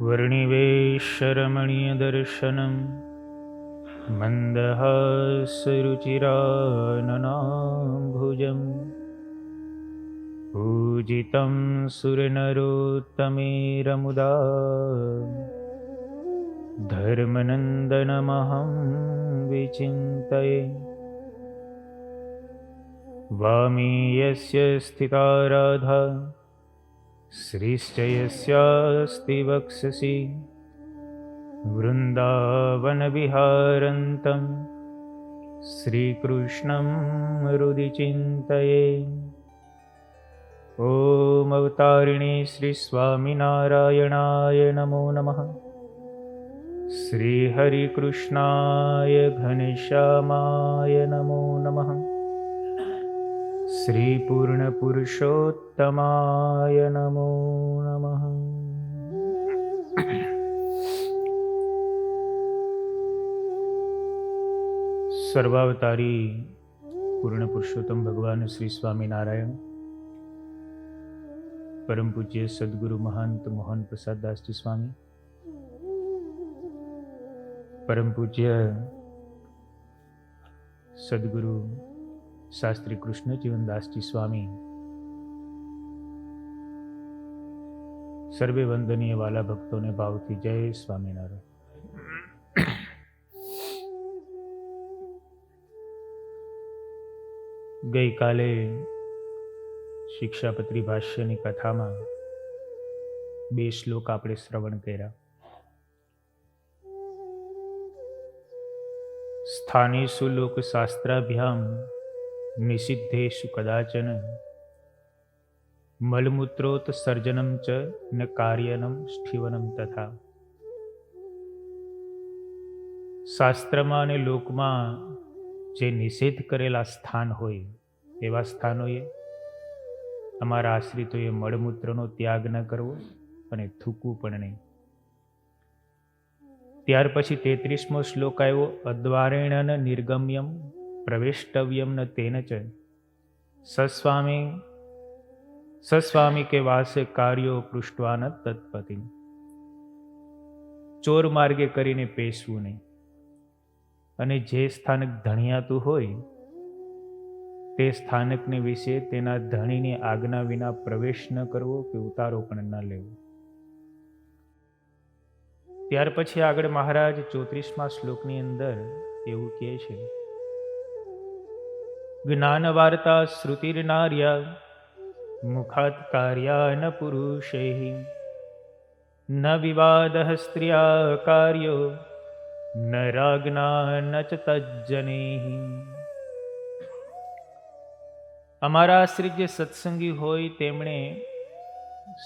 वर्णिवेशरमणीयदर्शनं मन्दहासरुचिराननाम्भुजम् पूजितं सुरनरोत्तमेरमुदा धर्मनन्दनमहं विचिन्तये। वामी यस्य स्थिता राधा श्रीश्च यस्यास्ति वक्षसि वृन्दावनविहारन्तं श्रीकृष्णं हृदि चिन्तये। ॐ अवतारिणे श्रीस्वामिनारायणाय नमो नमः। श्रीहरिकृष्णाय घनश्यामाय नमो नमः। श्रीपूर्णपुरुषोत्तमाय नमो नमः। सर्वावतारी पूर्ण पुरुषोत्तम भगवान श्री स्वामीनारायण, परम पूज्य सद्गुरु महंत मोहन प्रसाद दास जी स्वामी, परम पूज्य सद्गुरु शास्त्री कृष्ण जीवन दास जी स्वामी, सर्वे वंदनीय वाला भक्तों ने भाव थी जय स्वामीनारायण। गई काले शिक्षापत्री भाष्यनी कथामां बे श्लोक आपणे श्रवण कर्या। स्थानेषु लोकशास्त्राभ्यां निषिद्धेषु कदाचन मलमूत्रोत्सर्जनं च न कार्यनं स्थिवनं तथा। शास्त्रमा ने लोकमा जे निषेध करेला स्थान होय एवा स्थानोए अमारा आश्रितोए मळमूत्रनो त्याग न करवो अने थूकવું પણ નહીં। ત્યાર પછી 33મો શ્લોક આવ્યો, અદ્વારેણ નિર્ગમ્યમ પ્રવેષ્ટવ્યમ ન તેન ચ સસ્વામી કે વાસે કાર્યો પૃષ્ઠવા ન તત્પતિ। ચોર માર્ગે કરીને પેશવું નહીં અને જે સ્થાનક ધણિયાતું હોય તે સ્થાનકને વિશે તેના ધણીની આજ્ઞા વિના પ્રવેશ ન કરવો કે ઉતારો પણ ન લેવો। ત્યાર પછી આગળ મહારાજ 34મા શ્લોકની અંદર એવું કહે છે, જ્ઞાન વાર્તા શ્રુતિર્નાર્યા મુખાત કાર્યા ન પુરુષૈઃ ન વિવાદઃ સ્ત્રિયા કાર્યો ન રાજ્ઞા ન ચ તજ્જનૈઃ। અમારા આશ્રિત જે સત્સંગી હોય તેમણે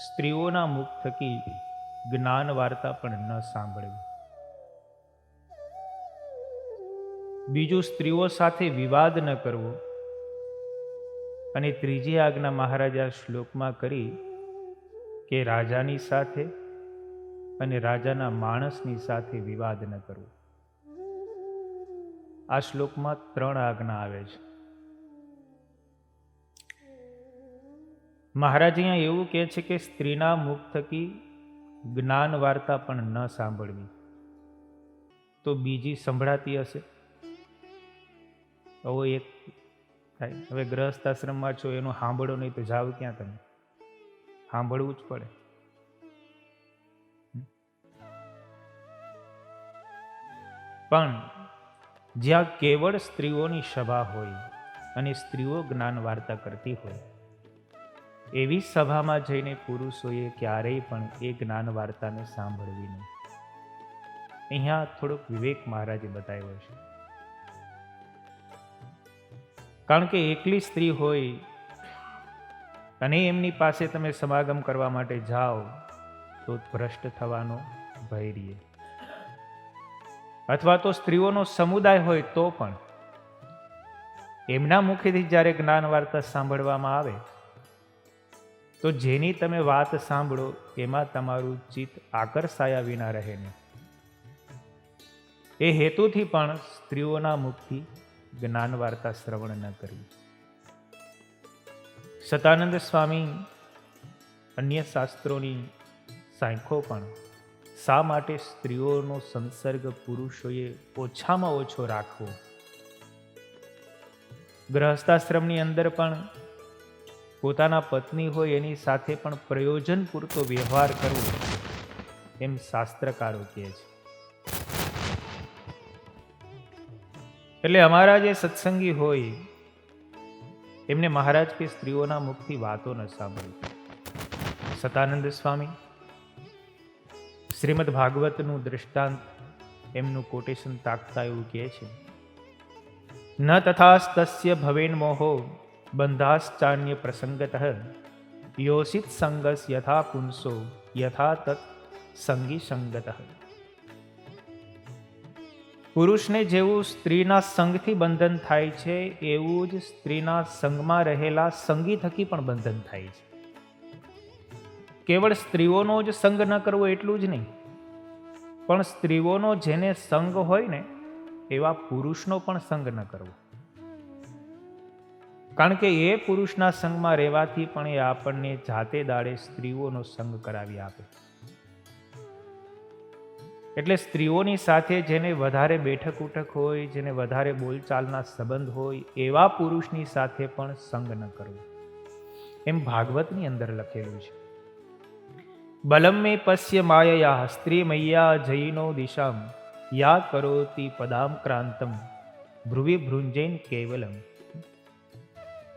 સ્ત્રીઓના મુખ થકી જ્ઞાન વાર્તા પણ ન સાંભળવી। બીજું, સ્ત્રીઓ સાથે વિવાદ ન કરવો। અને ત્રીજી આજ્ઞા મહારાજા શ્લોકમાં કરી કે રાજાની સાથે અને રાજાના માણસની સાથે વિવાદ ન કરવો। આ શ્લોકમાં 3 આજ્ઞા આવે છે। મહારાજ અહીંયા એવું કહે છે કે સ્ત્રીના મુખ થકી જ્ઞાન વાર્તા પણ ન સાંભળવી। તો બીજી સંભળાતી હશે? આવો એક થાય। હવે ગ્રહસ્થ આશ્રમમાં છો, એનું સાંભળો નહીં તો જાવ ક્યાં? તમે સાંભળવું જ પડે। પણ જ્યાં કેવળ સ્ત્રીઓની સભા હોય અને સ્ત્રીઓ જ્ઞાન વાર્તા કરતી હોય એવી સભામાં જઈને પુરુષોએ ક્યારેય પણ એ જ્ઞાન વાર્તાને સાંભળવી નહીં। અહીંયા થોડોક વિવેક મહારાજે બતાવ્યો છે। કારણ કે એકલી સ્ત્રી હોય અને એમની પાસે તમે સમાગમ કરવા માટે જાઓ તો ભ્રષ્ટ થવાનો ભય રહે। અથવા તો સ્ત્રીઓનો સમુદાય હોય તો પણ એમના મુખેથી જ્યારે જ્ઞાન વાર્તા સાંભળવામાં આવે તો જેની તમે વાત સાંભળો એમાં તમારું ચિત્ત આકર્ષાયા વિના રહે નહીં। એ હેતુથી પણ સ્ત્રીઓના મુખથી જ્ઞાન વાર્તા શ્રવણ ન કરવી। સતાનંદ સ્વામી અન્ય શાસ્ત્રોની સાંખો પણ શા માટે સ્ત્રીઓનો સંસર્ગ પુરુષોએ ઓછામાં ઓછો રાખવો? ગૃહસ્થાશ્રમની અંદર પણ પોતાના પત્ની હોય એની સાથે પણ પ્રયોજન પૂરતો વ્યવહાર કરવો, એમ શાસ્ત્રકારો કહે છે. એટલે અમારા જે સત્સંગી હોય એમને મહારાજ કે સ્ત્રીઓના મુખથી વાતો ન સાંભળી. સતાનંદ સ્વામી શ્રીમદ ભાગવતનું દૃષ્ટાંત એમનું કોટેશન તાકતા એવું કહે છે, ન તથાસ્તસ્ય ભવેન મોહો બંધાશ્ચાન્ય પ્રસંગતઃ યોષિત સંગસ યથા પુંસો યથા તત સંગી સંગતઃ. પુરુષને જેવું સ્ત્રીના સંગથી બંધન થાય છે એવું જ સ્ત્રીના સંગમાં રહેલા સંગી થકી પણ બંધન થાય છે. કેવળ સ્ત્રીઓનો જ સંગ ન કરવો એટલું જ નહીં, પણ સ્ત્રીઓનો જેને સંગ હોય ને એવા પુરુષનો પણ સંગ ન કરવો. કારણ કે એ પુરુષના સંગમાં રહેવાથી પણ એ આપણને જાતે દાડે સ્ત્રીઓનો સંગ કરાવી આપે. એટલે સ્ત્રીઓની સાથે જેને વધારે બેઠક ઉઠક હોય, જેને વધારે બોલચાલના સંબંધ હોય એવા પુરુષની સાથે પણ સંગ ન કરવો, એમ ભાગવતની અંદર લખેલું છે. બલમ મે પશ્ય માયયા સ્ત્રી મૈયા જૈનો દિશામ યા કરોતિ પદામ ક્રાંતમ ભ્રુવિ ભૃંજૈન કેવલમ.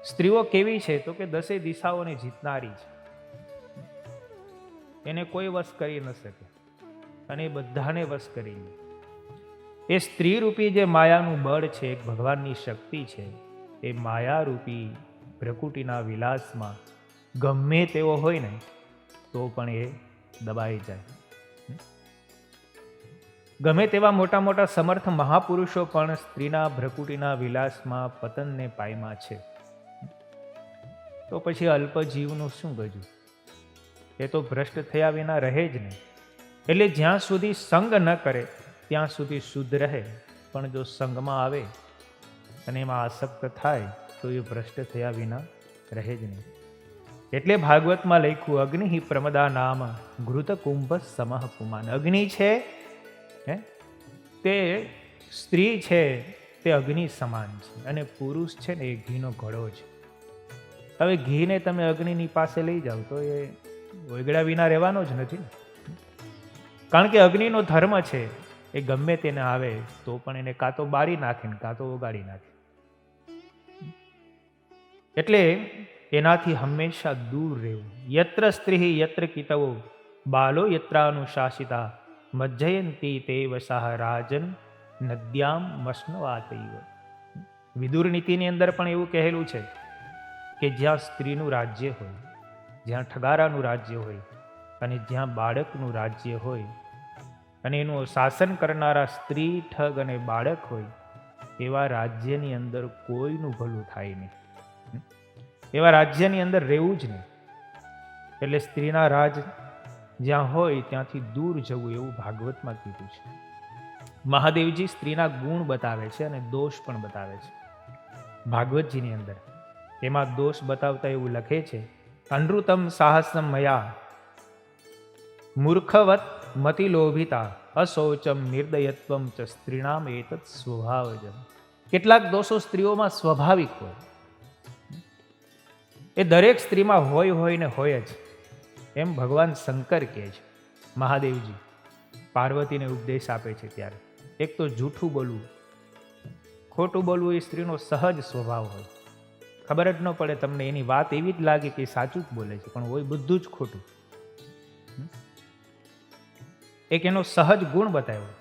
સ્ત્રીઓ કેવી છે તો કે 10 દિશાઓને જીતનારી છે. એને કોઈ વશ કરી ન શકે અને એ બધાને વશ કરી લે. એ સ્ત્રી રૂપી જે માયાનું બળ છે, એક ભગવાનની શક્તિ છે, એ માયારૂપી પ્રકૃતિના વિલાસમાં ગમે તેવો હોય ને તો પણ એ દબાઈ જાય. ગમે તેવા મોટા મોટા સમર્થ મહાપુરુષો પણ સ્ત્રીના ભ્રકુટીના વિલાસમાં પતનને પાયમાં છે. તો પછી અલ્પજીવનું શું ગજું? એ તો ભ્રષ્ટ થયા વિના રહે જ નહીં. એટલે જ્યાં સુધી સંગ ન કરે ત્યાં સુધી શુદ્ધ રહે, પણ જો સંગમાં આવે અને એમાં આસક્ત થાય તો એ ભ્રષ્ટ થયા વિના રહે જ નહીં. એટલે ભાગવતમાં લખ્યું, અગ્નિ પ્રમદા નામ ઘૃત કુંભ સમહ પુમાન. અગ્નિ છે તે સ્ત્રી છે તે અગ્નિ સમાન છે, અને પુરુષ છે ને એ ઘીનો ઘડો છે. હવે ઘીને તમે અગ્નિની પાસે લઈ જાઓ તો એ ઓગળ્યા વિના રહેવાનો જ નથી. કારણ કે અગ્નિનો ધર્મ છે એ ગમે તેને આવે તો પણ એને કાં તો બાળી નાખે ને કાં તો ઓગાળી નાખે. એટલે એનાથી હંમેશા દૂર રહેવું. યત્ર સ્ત્રી યત્ર કિતવો બાલો યત્રાનુશાસિતા મજ્જયંતી તે વસાહ રાજન નદ્યામ મસ્નવાતૈવ. વિદુર નીતિની અંદર પણ એવું કહેલું છે કે જ્યાં સ્ત્રીનું રાજ્ય હોય, જ્યાં ઠગારાનું રાજ્ય હોય અને જ્યાં બાળકનું રાજ્ય હોય અને એનું શાસન કરનારા સ્ત્રી, ઠગ અને બાળક હોય, એવા રાજ્યની અંદર કોઈનું ભલું થાય નહીં. એવા રાજ્યની અંદર રહેવું જ નહીં. એટલે સ્ત્રીના રાજ જ્યાં હોય ત્યાંથી દૂર જવું, એવું ભાગવતમાં કીધું છે. મહાદેવજી સ્ત્રીના ગુણ બતાવે છે અને દોષ પણ બતાવે છે ભાગવતજીની અંદર. એમાં દોષ બતાવતા એવું લખે છે, અનૃતમ સાહસમ મયા મૂર્ખવત મતિલોભિતા અશૌચમ નિર્દયત્વમ ચ સ્ત્રીણામ એતત સ્વભાવજમ. કેટલાક દોષો સ્ત્રીઓમાં સ્વાભાવિક હોય, એ દરેક સ્ત્રીમાં હોય ને હોય જ, એમ ભગવાન શંકર કહે છે. મહાદેવજી પાર્વતીને ઉપદેશ આપે છે ત્યારે એક તો જૂઠું બોલવું, ખોટું બોલવું એ સ્ત્રીનો સહજ સ્વભાવ હોય. ખબર જ ન પડે તમને, એની વાત એવી જ લાગે કે સાચું જ બોલે છે પણ હોય બધું જ ખોટું. એક એનો સહજ ગુણ બતાવ્યો.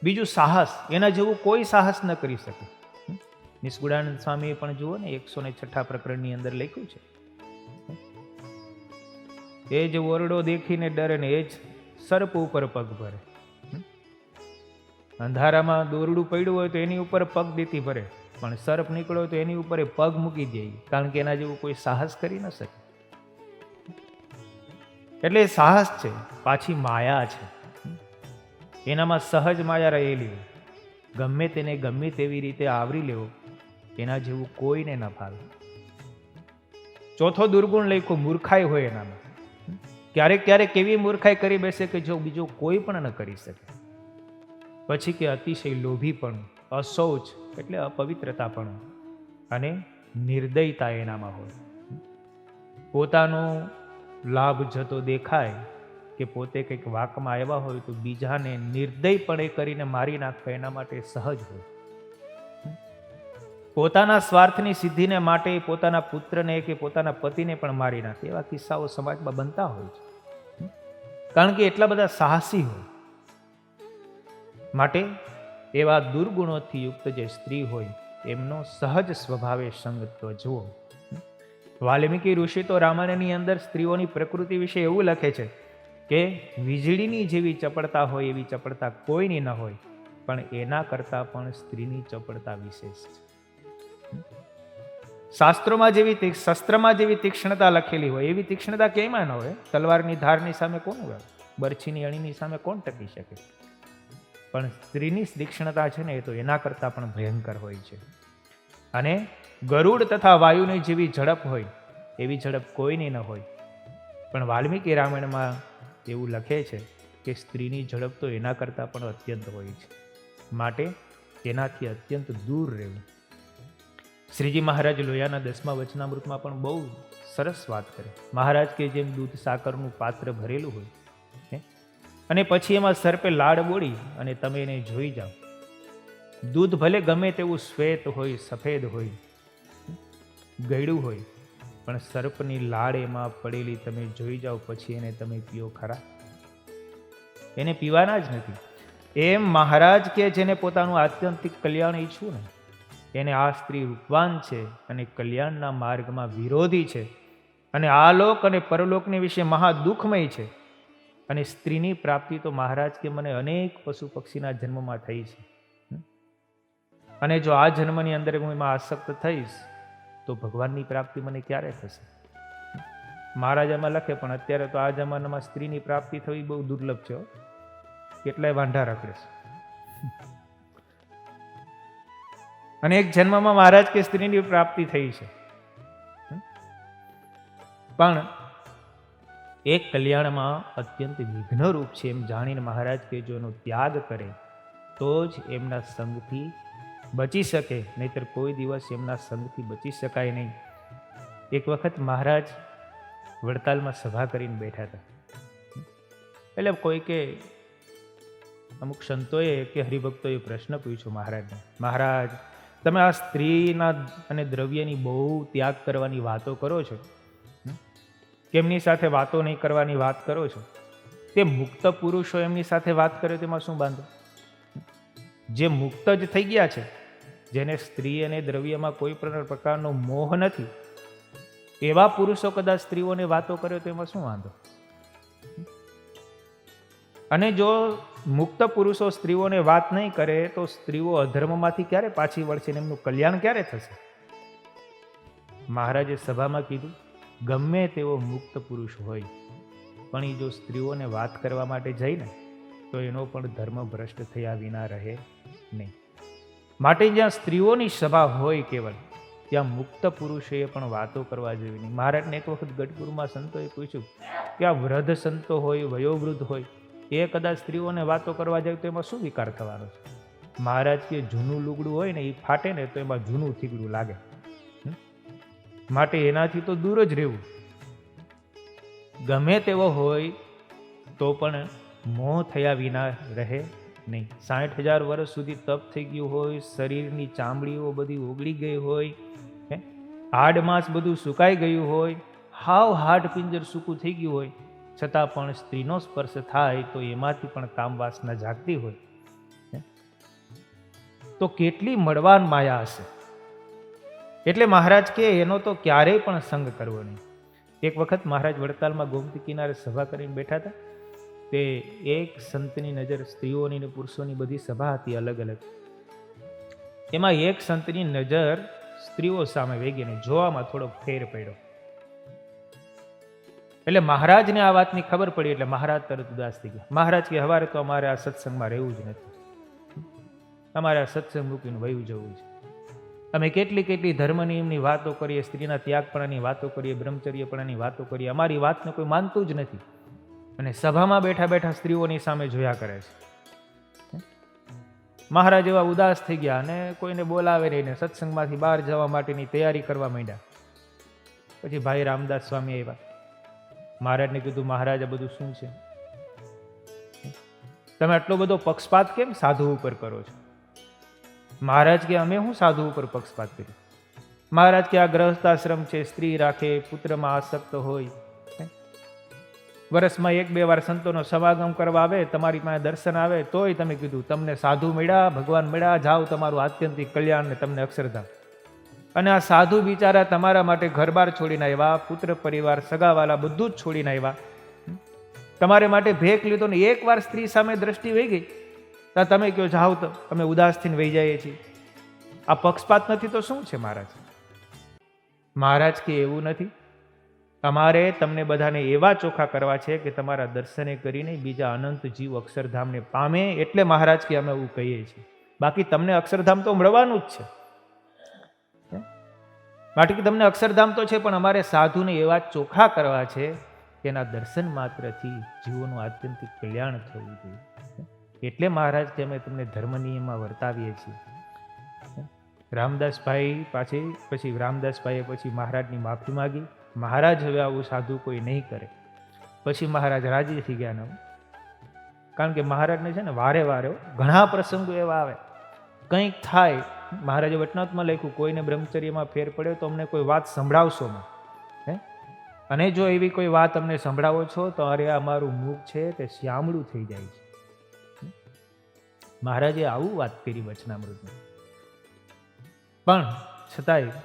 બીજું સાહસ, એના જેવું કોઈ સાહસ ન કરી શકે. નિષ્કુળાનંદ સ્વામીએ પણ જુઓ ને 106 પ્રકરણની અંદર લખ્યું છે, એ જ ઓરડો દેખીને ડરે ને એ જ સર્પ ઉપર પગ ભરે. અંધારામાં દોરડું પડ્યું હોય તો એની ઉપર પગ દેતી ભરે, પણ સર્પ નીકળ્યો તો એની ઉપર પગ મૂકી દે, કારણ કે એના જેવું કોઈ સાહસ કરી ન શકે. એટલે સાહસ છે, પાછી માયા છે, એનામાં સહજ માયા રહેલી હોય. ગમે તેને ગમે તેવી રીતે આવરી લેવો, એના જેવું કોઈને ન ફાવે. ચોથો દુર્ગુણ લખ્યો મૂર્ખાઈ હોય એનામાં. ક્યારેક ક્યારેક એવી મૂર્ખાઈ કરી બેસે કે જો બીજો કોઈ પણ ન કરી શકે. પછી કે અતિશય લોભીપણું, અશૌચ એટલે અપવિત્રતાપણું અને નિર્દયતા એનામાં હોય. પોતાનો લાભ જતો દેખાય કે પોતે કંઈક વાકમાં આવ્યા હોય તો બીજાને નિર્દયપણે કરીને મારી નાખવા એના માટે સહજ હોય. પોતાના સ્વાર્થની સિદ્ધિને માટે પોતાના પુત્રને કે પોતાના પતિને પણ મારી નાખે એવા કિસ્સાઓ સમાજમાં બનતા હોય છે. કારણ કે એટલા બધા સાહસી હોય. માટે એવા દુર્ગુણોથી યુક્ત જે સ્ત્રી હોય એમનો સહજ સ્વભાવે સંગત્વ જુઓ. વાલ્મીકી ઋષિ તો રામાયણની અંદર સ્ત્રીઓની પ્રકૃતિ વિશે એવું લખે છે કે વીજળીની જેવી ચપળતા હોય એવી ચપળતા કોઈની ન હોય, પણ એના કરતાં પણ સ્ત્રીની ચપળતા વિશેષ છે. શાસ્ત્રોમાં જેવી શસ્ત્રમાં જેવી તીક્ષ્ણતા લખેલી હોય એવી તીક્ષ્ણતા કેમાં ન હોય? તલવારની ધારની સામે કોણ હોય? બરછીની અણીની સામે કોણ ટકી શકે? પણ સ્ત્રીની તીક્ષ્ણતા છે ને એ તો એના કરતાં પણ ભયંકર હોય છે. અને ગરુડ તથા વાયુની જેવી ઝડપ હોય એવી ઝડપ કોઈની ન હોય, પણ વાલ્મીકી રામાયણમાં એવું લખે છે કે સ્ત્રીની ઝડપ તો એના કરતાં પણ અત્યંત હોય છે. માટે તેનાથી અત્યંત દૂર રહેવું. શ્રીજી મહારાજ લોયાના 10મા વચનામૃતમાં પણ બહુ સરસ વાત કરે. મહારાજ કે જેમ દૂધ સાકરનું પાત્ર ભરેલું હોય અને પછી એમાં સર્પે લાડ બોળી અને તમે એને જોઈ જાઓ. દૂધ ભલે ગમે તેવું શ્વેત હોય, સફેદ હોય, ગળ્યું હોય, પણ સર્પની લાડ એમાં પડેલી તમે જોઈ જાઓ પછી એને તમે પીઓ ખરા? એને પીવાના જ નથી. એમ મહારાજ કે જેને પોતાનું આત્યંતિક કલ્યાણ ઈચ્છવું ને એને આ સ્ત્રી રૂપવાન છે અને કલ્યાણના માર્ગમાં વિરોધી છે અને આલોક અને પરલોકને વિશે મહા દુઃખમય છે. અને સ્ત્રીની પ્રાપ્તિ તો મહારાજ કે મને અનેક પશુ પક્ષીના જન્મમાં થઈ છે, અને જો આ જન્મની અંદર હું એમાં આસક્ત થઈશ તો ભગવાનની પ્રાપ્તિ મને ક્યારે થશે? મહારાજ એમાં લખે પણ અત્યારે તો આ જમાનામાં સ્ત્રીની પ્રાપ્તિ થવી બહુ દુર્લભ છે. કેટલાય વાંઢા રખડે છે. અને એક જન્મમાં મહારાજ કે સ્ત્રીની પ્રાપ્તિ થઈ છે, પણ એક કલ્યાણમાં અત્યંત વિઘ્નરૂપ છે એમ જાણીને મહારાજ કે જો એનો ત્યાગ કરે તો જ એમના સંગથી બચી શકે, નહીતર કોઈ દિવસ એમના સંગથી બચી શકાય નહીં. એક વખત મહારાજ વડતાલમાં સભા કરીને બેઠા હતા. એટલે કોઈ કે અમુક સંતોએ કે હરિભક્તોએ પ્રશ્ન પૂછ્યો મહારાજને, મહારાજ તમે આ સ્ત્રીના અને દ્રવ્યની બહુ ત્યાગ કરવાની વાતો કરો છો, કેમની સાથે વાતો નહીં કરવાની વાત કરો છો, તે મુક્ત પુરુષો એમની સાથે વાત કરે તેમાં શું બાંધો? જે મુક્ત જ થઈ ગયા છે, જેને સ્ત્રી અને દ્રવ્યમાં કોઈ પણ પ્રકારનો મોહ નથી, એવા પુરુષો કદાચ સ્ત્રીઓને વાતો કરે તો એમાં શું વાંધો? અને જો મુક્ત પુરુષો સ્ત્રીઓને વાત નહીં કરે તો સ્ત્રીઓ અધર્મમાંથી ક્યારે પાછી વળશે ને એમનું કલ્યાણ ક્યારે થશે? મહારાજે સભામાં કીધું, ગમે તેવો મુક્ત પુરુષ હોય પણ એ જો સ્ત્રીઓને વાત કરવા માટે જઈને તો એનો પણ ધર્મ ભ્રષ્ટ થયા વિના રહે નહીં. માટે જ્યાં સ્ત્રીઓની સભા હોય કેવળ ત્યાં મુક્ત પુરુષોએ પણ વાતો કરવા જેવી નહીં. મહારાજને એક વખત ગઢપુરમાં સંતોએ પૂછ્યું કે આ વૃદ્ધ સંતો હોય, વયોવૃદ્ધ હોય, એ કદાચ સ્ત્રીઓને વાતો કરવા જાય તો એમાં શું વિકાર થવાનો છે? મહારાજ કે જૂનું લુગડું હોય ને એ ફાટે ને તો એમાં જૂનું થીગડું લાગે. માટે એનાથી તો દૂર જ રહેવું. ગમે તેવો હોય તો પણ મોહ થયા વિના રહે નહીં. 60,000 વર્ષ સુધી તપ થઈ ગયું હોય, શરીરની ચામડીઓ બધી ઓગળી ગઈ હોય, હાડ માંસ બધું સુકાઈ ગયું હોય, હાવ હાડ પિંજર સૂકું થઈ ગયું હોય, છતાં પણ સ્ત્રીનો સ્પર્શ થાય તો એમાંથી પણ કામ વાસના જાગતી હોય, તો કેટલી મળવાન માયા હશે. એટલે મહારાજ કે એનો તો ક્યારેય પણ સંગ કરવો નહીં. એક વખત મહારાજ વડતાલમાં ગોમતી કિનારે સભા કરીને બેઠા હતા. તે એક સંતની નજર, સ્ત્રીઓની અને પુરુષોની બધી સભા હતી અલગ અલગ, એમાં એક સંતની નજર સ્ત્રીઓ સામે વેગીને જોવામાં થોડોક ફેર પડ્યો. એટલે મહારાજને આ વાતની ખબર પડી એટલે મહારાજ તરત ઉદાસ થઈ ગયા. મહારાજ કે હવારે તો અમારે આ સત્સંગમાં રહેવું જ નથી, અમારે આ સત્સંગ મૂકીને વયું જવું છે. અમે કેટલી કેટલી ધર્મ નિયમની વાતો કરીએ, સ્ત્રીના ત્યાગપણાની વાતો કરીએ, બ્રહ્મચર્યપણાની વાતો કરીએ, અમારી વાતને કોઈ માનતું જ નથી. અને સભામાં બેઠા બેઠા સ્ત્રીઓની સામે જોયા કરે છે. મહારાજ એવા ઉદાસ થઈ ગયા અને કોઈને બોલાવે નહીં ને સત્સંગમાંથી બહાર જવા માટેની તૈયારી કરવા માંડ્યા. પછી ભાઈ રામદાસ સ્વામી આવ્યા. મહારાજને કીધું, મહારાજ આ બધું શું છે? તમે આટલો બધો પક્ષપાત કેમ સાધુ ઉપર કરો છો? મહારાજ કે અમે શું સાધુ ઉપર પક્ષપાત કર્યું? મહારાજ કે આ ગ્રહસ્થાશ્રમ છે, સ્ત્રી રાખે, પુત્રમાં આસક્ત હોય, વર્ષમાં 1-2 વાર સંતોનો સમાગમ કરવા આવે, તમારી પાસે દર્શન આવે, તોય તમે કીધું તમને સાધુ મળ્યા, ભગવાન મળ્યા, જાઓ તમારું આત્યંતિક કલ્યાણ ને તમને અક્ષરધામ. અને આ સાધુ બિચારા તમારા માટે ઘરબાર છોડીને આવ્યા, પુત્ર પરિવાર સગાવાલા બધું જ છોડીને આવ્યા, તમારે માટે ભેખ લીધો ને એકવાર સ્ત્રી સામે દ્રષ્ટિ વહી ગઈ તો તમે કહો જાઓ, તો અમે ઉદાસ થઈને વહી જઈએ છીએ. આ પક્ષપાત નથી તો શું છે મહારાજ? મહારાજ કે એવું નથી, અમારે તમને બધાને એવા ચોખ્ખા કરવા છે કે તમારા દર્શને કરીને બીજા અનંત જીવ અક્ષરધામને પામે, એટલે મહારાજ કે અમે એવું કહીએ છીએ. બાકી તમને અક્ષરધામ તો મળવાનું જ છે, બાકી તમને અક્ષરધામ તો છે, પણ અમારે સાધુને એવા ચોખ્ખા કરવા છે કે એના દર્શન માત્રથી જીવોનું આત્યંતિક કલ્યાણ થવું જોઈએ. એટલે મહારાજ કે અમે તમને ધર્મ નિયમમાં વર્તાવીએ છીએ. રામદાસભાઈ પછી રામદાસભાઈએ પછી મહારાજની માફી માગી. મહારાજ હવે આવું સાધુ કોઈ નહીં કરે. પછી મહારાજ રાજી થઈ ગયા. કારણ કે મહારાજને છે ને વારે વારે ઘણા પ્રસંગો એવા આવે, કંઈક થાય. મહારાજે વચનામૃતમાં લખ્યું, કોઈને બ્રહ્મચર્યમાં ફેર પડ્યો તો અમને કોઈ વાત સંભળાવશો માં, અને જો એવી કોઈ વાત અમને સંભળાવો છો તો અરે અમારું મુખ છે તે શ્યામળું થઈ જાય છે. મહારાજે આવું વાત કરી વચનામૃતમાં. પણ છતાંય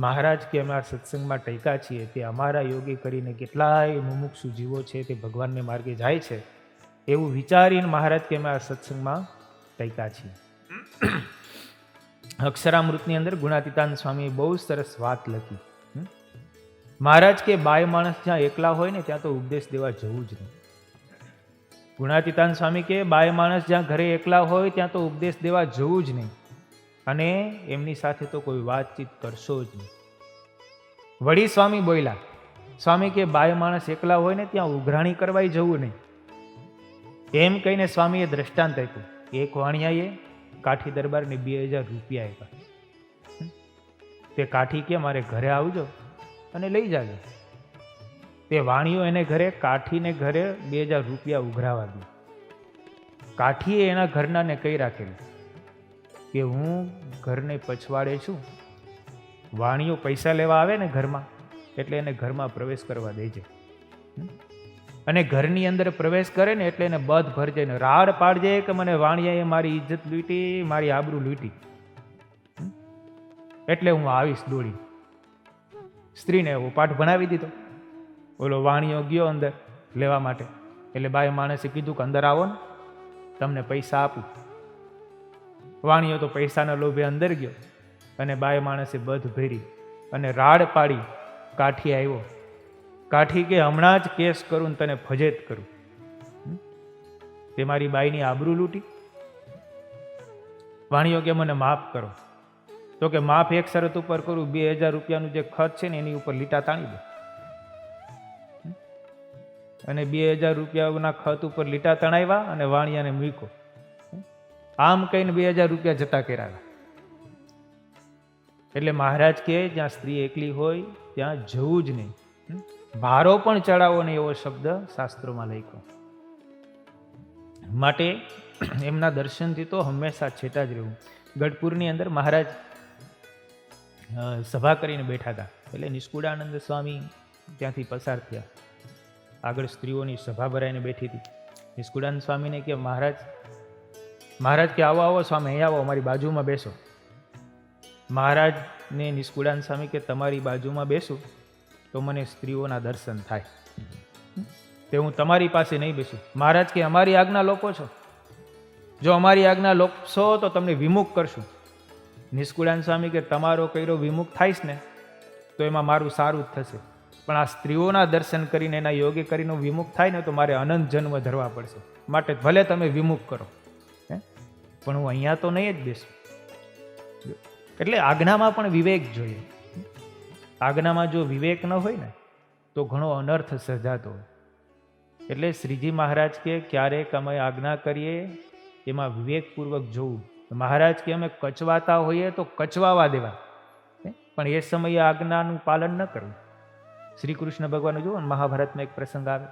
મહારાજ કે અમે આ સત્સંગમાં ટેકા છીએ, તે અમારા યોગી કરીને કેટલાય મુમુક્ષુ જીવો છે તે ભગવાનને માર્ગે જાય છે, એવું વિચારીને મહારાજ કે અમે આ સત્સંગમાં ટેકા છીએ. અક્ષરામૃતની અંદર ગુણાતીતાનંદ સ્વામીએ બહુ સરસ વાત લખી. મહારાજ કે બાય માણસ જ્યાં એકલા હોય ને ત્યાં તો ઉપદેશ દેવા જવું જ નહીં. ગુણાતીતાનંદ સ્વામી કે બાય માણસ જ્યાં ઘરે એકલા હોય ત્યાં તો ઉપદેશ દેવા જવું જ નહીં, અને એમની સાથે તો કોઈ વાતચીત કરશો જ નહીં. વળી સ્વામી બોલ્યા, સ્વામી કે બાય માણસ એકલા હોય ને ત્યાં ઉઘરાણી કરવાય જવું નહીં. એમ કહીને સ્વામીએ દ્રષ્ટાંત આપ્યું. એક વાણિયાએ કાઠી દરબારને 2000 રૂપિયા આપ્યા. તે કાઠી કે મારે ઘરે આવજો અને લઈ જાજો. તે વાણિયો એને ઘરે કાઠીને ઘરે 2000 રૂપિયા ઉઘરાવા દે. કાઠીએ એના ઘરનાને કહી રાખેલું કે હું ઘરને પછવાડે છું, વાણિયો પૈસા લેવા આવે ને ઘરમાં એટલે એને ઘરમાં પ્રવેશ કરવા દેજે, અને ઘરની અંદર પ્રવેશ કરે ને એટલે એને બધ ભરજે ને રાડ પાડજે કે મને વાણિયાએ મારી ઇજ્જત લૂંટી, મારી આબરૂ લૂંટી, એટલે હું આવીશ દોડી. સ્ત્રીને એવો પાઠ ભણાવી દીધો. ઓલો વાણિયો ગયો અંદર લેવા માટે, એટલે બાય માણસે કીધું કે અંદર આવો ને, તમને પૈસા આપું. વાણિયો તો પૈસાના લોભે અંદર ગયો, અને બાય માણસે બધ ભરી અને રાડ પાડી. કાઠી આવ્યો. કાઠી કે હમણાં જ કેસ કરું ને તને ફજેત કરું, તે મારી બાઈની આબરૂ લૂંટી. વાણિયો કે મને માફ કરો. તો કે માફ એક શરત ઉપર કરું, 2000 રૂપિયાનું જે ખર્ચ છે ને એની ઉપર લીટા તાણી દો. અને 2000 રૂપિયાના ખત ઉપર લીટા તણાવ્યા અને વાણિયાને મૂક્યો. આમ કહીને 2000 રૂપિયા જતા કર્યા. એટલે મહારાજ કે જ્યાં સ્ત્રી એકલી હોય ત્યાં જવું જ નહીં. ભારો પણ ચડાવો નહીં, એવો શબ્દ શાસ્ત્રોમાં લખ્યો. માટે એમના દર્શનથી તો હંમેશા છેટા જ રહેવું. ગઢપુરની અંદર મહારાજ સભા કરીને બેઠા હતા, એટલે નિષ્કુળાનંદ સ્વામી ત્યાંથી પસાર થયા. આગળ સ્ત્રીઓની સભા ભરાઈને બેઠી હતી. નિષ્કુળાનંદ સ્વામીને કે મહારાજ કે આવો આવો સ્વામી, અહીં આવો, અમારી બાજુમાં બેસો. મહારાજને નિષ્કુળાનંદ સ્વામી કે તમારી બાજુમાં બેસું તો મને સ્ત્રીઓના દર્શન થાય, તે હું તમારી પાસે નહીં બેસું. મહારાજ કે અમારી આજ્ઞા લોકો છો, જો અમારી આજ્ઞા લોકો તો તમને વિમુખ કરશું. નિષ્કુળાનંદ સ્વામી કે તમારો કર્યો વિમુખ થાય ને તો એમાં મારું સારું જ થશે, પણ આ સ્ત્રીઓના દર્શન કરીને એના યોગ્ય કરીને વિમુખ થાય ને તો મારે અનંત જન્મ ધરવા પડશે. માટે ભલે તમે વિમુખ કરો, પણ હું અહીંયા તો નહીં જ બેસું. એટલે આજ્ઞામાં પણ વિવેક જોઈએ. આજ્ઞામાં જો વિવેક ન હોય ને તો ઘણો અનર્થ સર્જાતો હોય. એટલે શ્રીજી મહારાજ કે ક્યારેક અમે આજ્ઞા કરીએ એમાં વિવેકપૂર્વક જોવું. મહારાજ કે અમે કચવાતા હોઈએ તો કચવાવા દેવા, પણ એ સમયે આજ્ઞાનું પાલન ન કરવું. શ્રી કૃષ્ણ ભગવાન જુઓ ને, મહાભારતમાં એક પ્રસંગ આવે.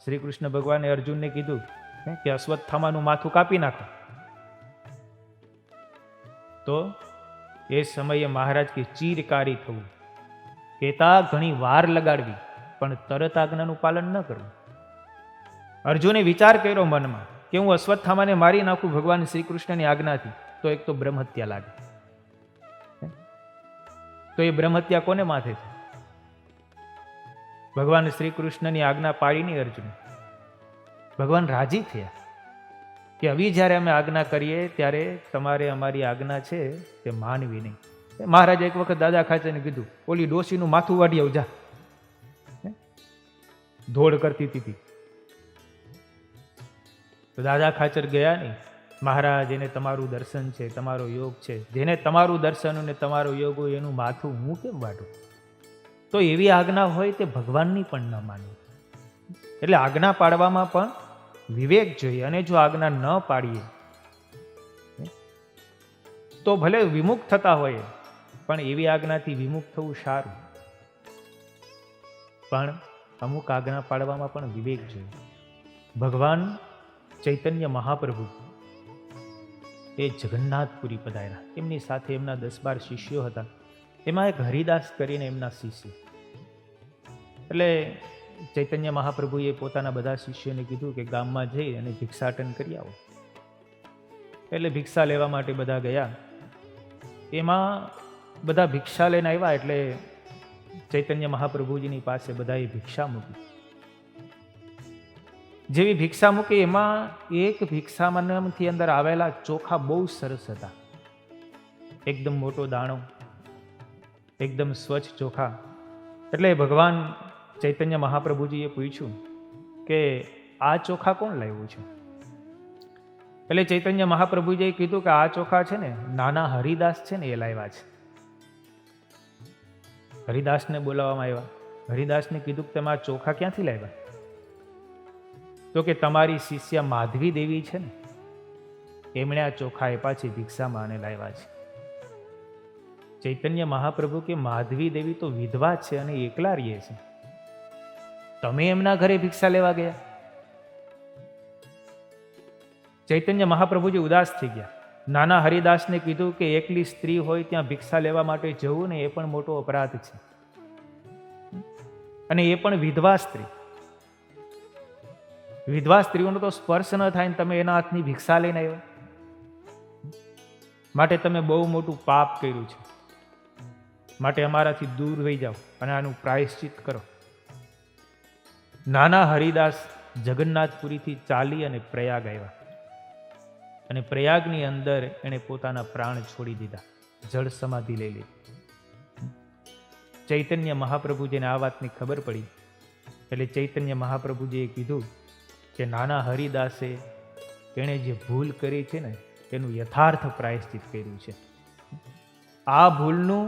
શ્રી કૃષ્ણ ભગવાને અર્જુનને કીધું કે અશ્વત્થામાનું માથું કાપી નાખો. તો એ સમયે મહારાજ કે ચીરકારી થવું, કહેતા ઘણી વાર લગાડવી, પણ તરત આજ્ઞાનું પાલન ન કરવું. અર્જુને વિચાર કર્યો મનમાં કે હું અશ્વત્થામાને મારી નાખું ભગવાન શ્રી કૃષ્ણની આજ્ઞાથી, તો એક તો બ્રહ્મહત્યા લાગે. તો એ બ્રહ્મહત્યા કોને માથે છે? ભગવાન શ્રી કૃષ્ણની આજ્ઞા પાડી નહીં અર્જુન. ભગવાન રાજી થયા કે હવે જ્યારે અમે આજ્ઞા કરીએ ત્યારે તમારે અમારી આજ્ઞા છે તે માનવી નહીં. મહારાજે એક વખત દાદા ખાચરને કીધું, ઓલી ડોશીનું માથું વાડી આવ જા, ધોળ કરતી હતી. તો દાદા ખાચર ગયા નહીં. મહારાજ, એને તમારું દર્શન છે, તમારો યોગ છે, જેને તમારું દર્શન અને તમારો યોગ હોય એનું માથું હું કેમ વાટું? તો એવી આજ્ઞા હોય તે ભગવાનની પણ ન માનવી. એટલે આજ્ઞા પાડવામાં પણ વિવેક જોઈએ. અને જો આજ્ઞા ન પાડીએ તો ભલે વિમુખ થતા હોય, પણ એવી આજ્ઞાથી વિમુખ થવું સારું. પણ અમુક આજ્ઞા પાડવામાં પણ વિવેક જોઈએ. ભગવાન ચૈતન્ય મહાપ્રભુ એ જગન્નાથપુરી પધાર્યા. એમની સાથે એમના 10-12 શિષ્યો હતા. એમાં એક હરિદાસ કરીને એમના શિષ્ય. એટલે ચૈતન્ય મહાપ્રભુએ પોતાના બધા શિષ્યોને કીધું કે ગામમાં જઈ અને ભિક્ષાટન કરી આવો. એટલે ભિક્ષા લેવા માટે બધા ગયા. એમાં બધા ભિક્ષા લઈને આવ્યા એટલે ચૈતન્ય મહાપ્રભુજીની પાસે બધાએ ભિક્ષા મૂકી. જેવી ભિક્ષા મૂકી એમાં એક ભિક્ષામાંથી અંદર આવેલા ચોખા બહુ સરસ હતા. એકદમ મોટો દાણો, એકદમ સ્વચ્છ ચોખા. એટલે ભગવાન ચૈતન્ય મહાપ્રભુજીએ પૂછ્યું કે આ ચોખા કોણ લાવ્યું છે? એટલે ચૈતન્ય મહાપ્રભુજીએ કીધું કે આ ચોખા છે ને નાના હરિદાસ છે ને એ લાવ્યા છે. હરિદાસને બોલાવવામાં આવ્યા. હરિદાસને કીધું કે તમે આ ચોખા ક્યાંથી લાવ્યા? તો કે તમારી શિષ્યા માધવી દેવી છે ને, એમણે આ ચોખા આપ્યા છે ભિક્ષામાં અને લાવ્યા છે. ચૈતન્ય મહાપ્રભુ કે માધવી દેવી તો વિધવા છે અને એકલા રહીએ છે, તમે એમના ઘરે ભિક્ષા લેવા ગયા? ચૈતન્ય મહાપ્રભુજી ઉદાસ થઈ ગયા. નાના હરિદાસને કીધું કે એકલી સ્ત્રી હોય ત્યાં ભિક્ષા લેવા માટે જવું ને એ પણ મોટો અપરાધ છે, અને એ પણ વિધવા સ્ત્રી. વિધવા સ્ત્રીઓનો તો સ્પર્શ ન થાય ને તમે એના હાથની ભિક્ષા લઈને આવ્યો, માટે તમે બહુ મોટું પાપ કર્યું છે. માટે અમારાથી દૂર થઈ જાઓ અને આનું પ્રાયશ્ચિત કરો. નાના હરિદાસ જગન્નાથપુરીથી ચાલી અને પ્રયાગ આવ્યા, અને પ્રયાગની અંદર એણે પોતાના પ્રાણ છોડી દીધા, જળ સમાધિ લઈ લીધી. ચૈતન્ય મહાપ્રભુજીને આ વાતની ખબર પડી એટલે ચૈતન્ય મહાપ્રભુજીએ કીધું કે નાના હરિદાસે એણે જે ભૂલ કરી છે ને એનું યથાર્થ પ્રાયશ્ચિત કર્યું છે. આ ભૂલનું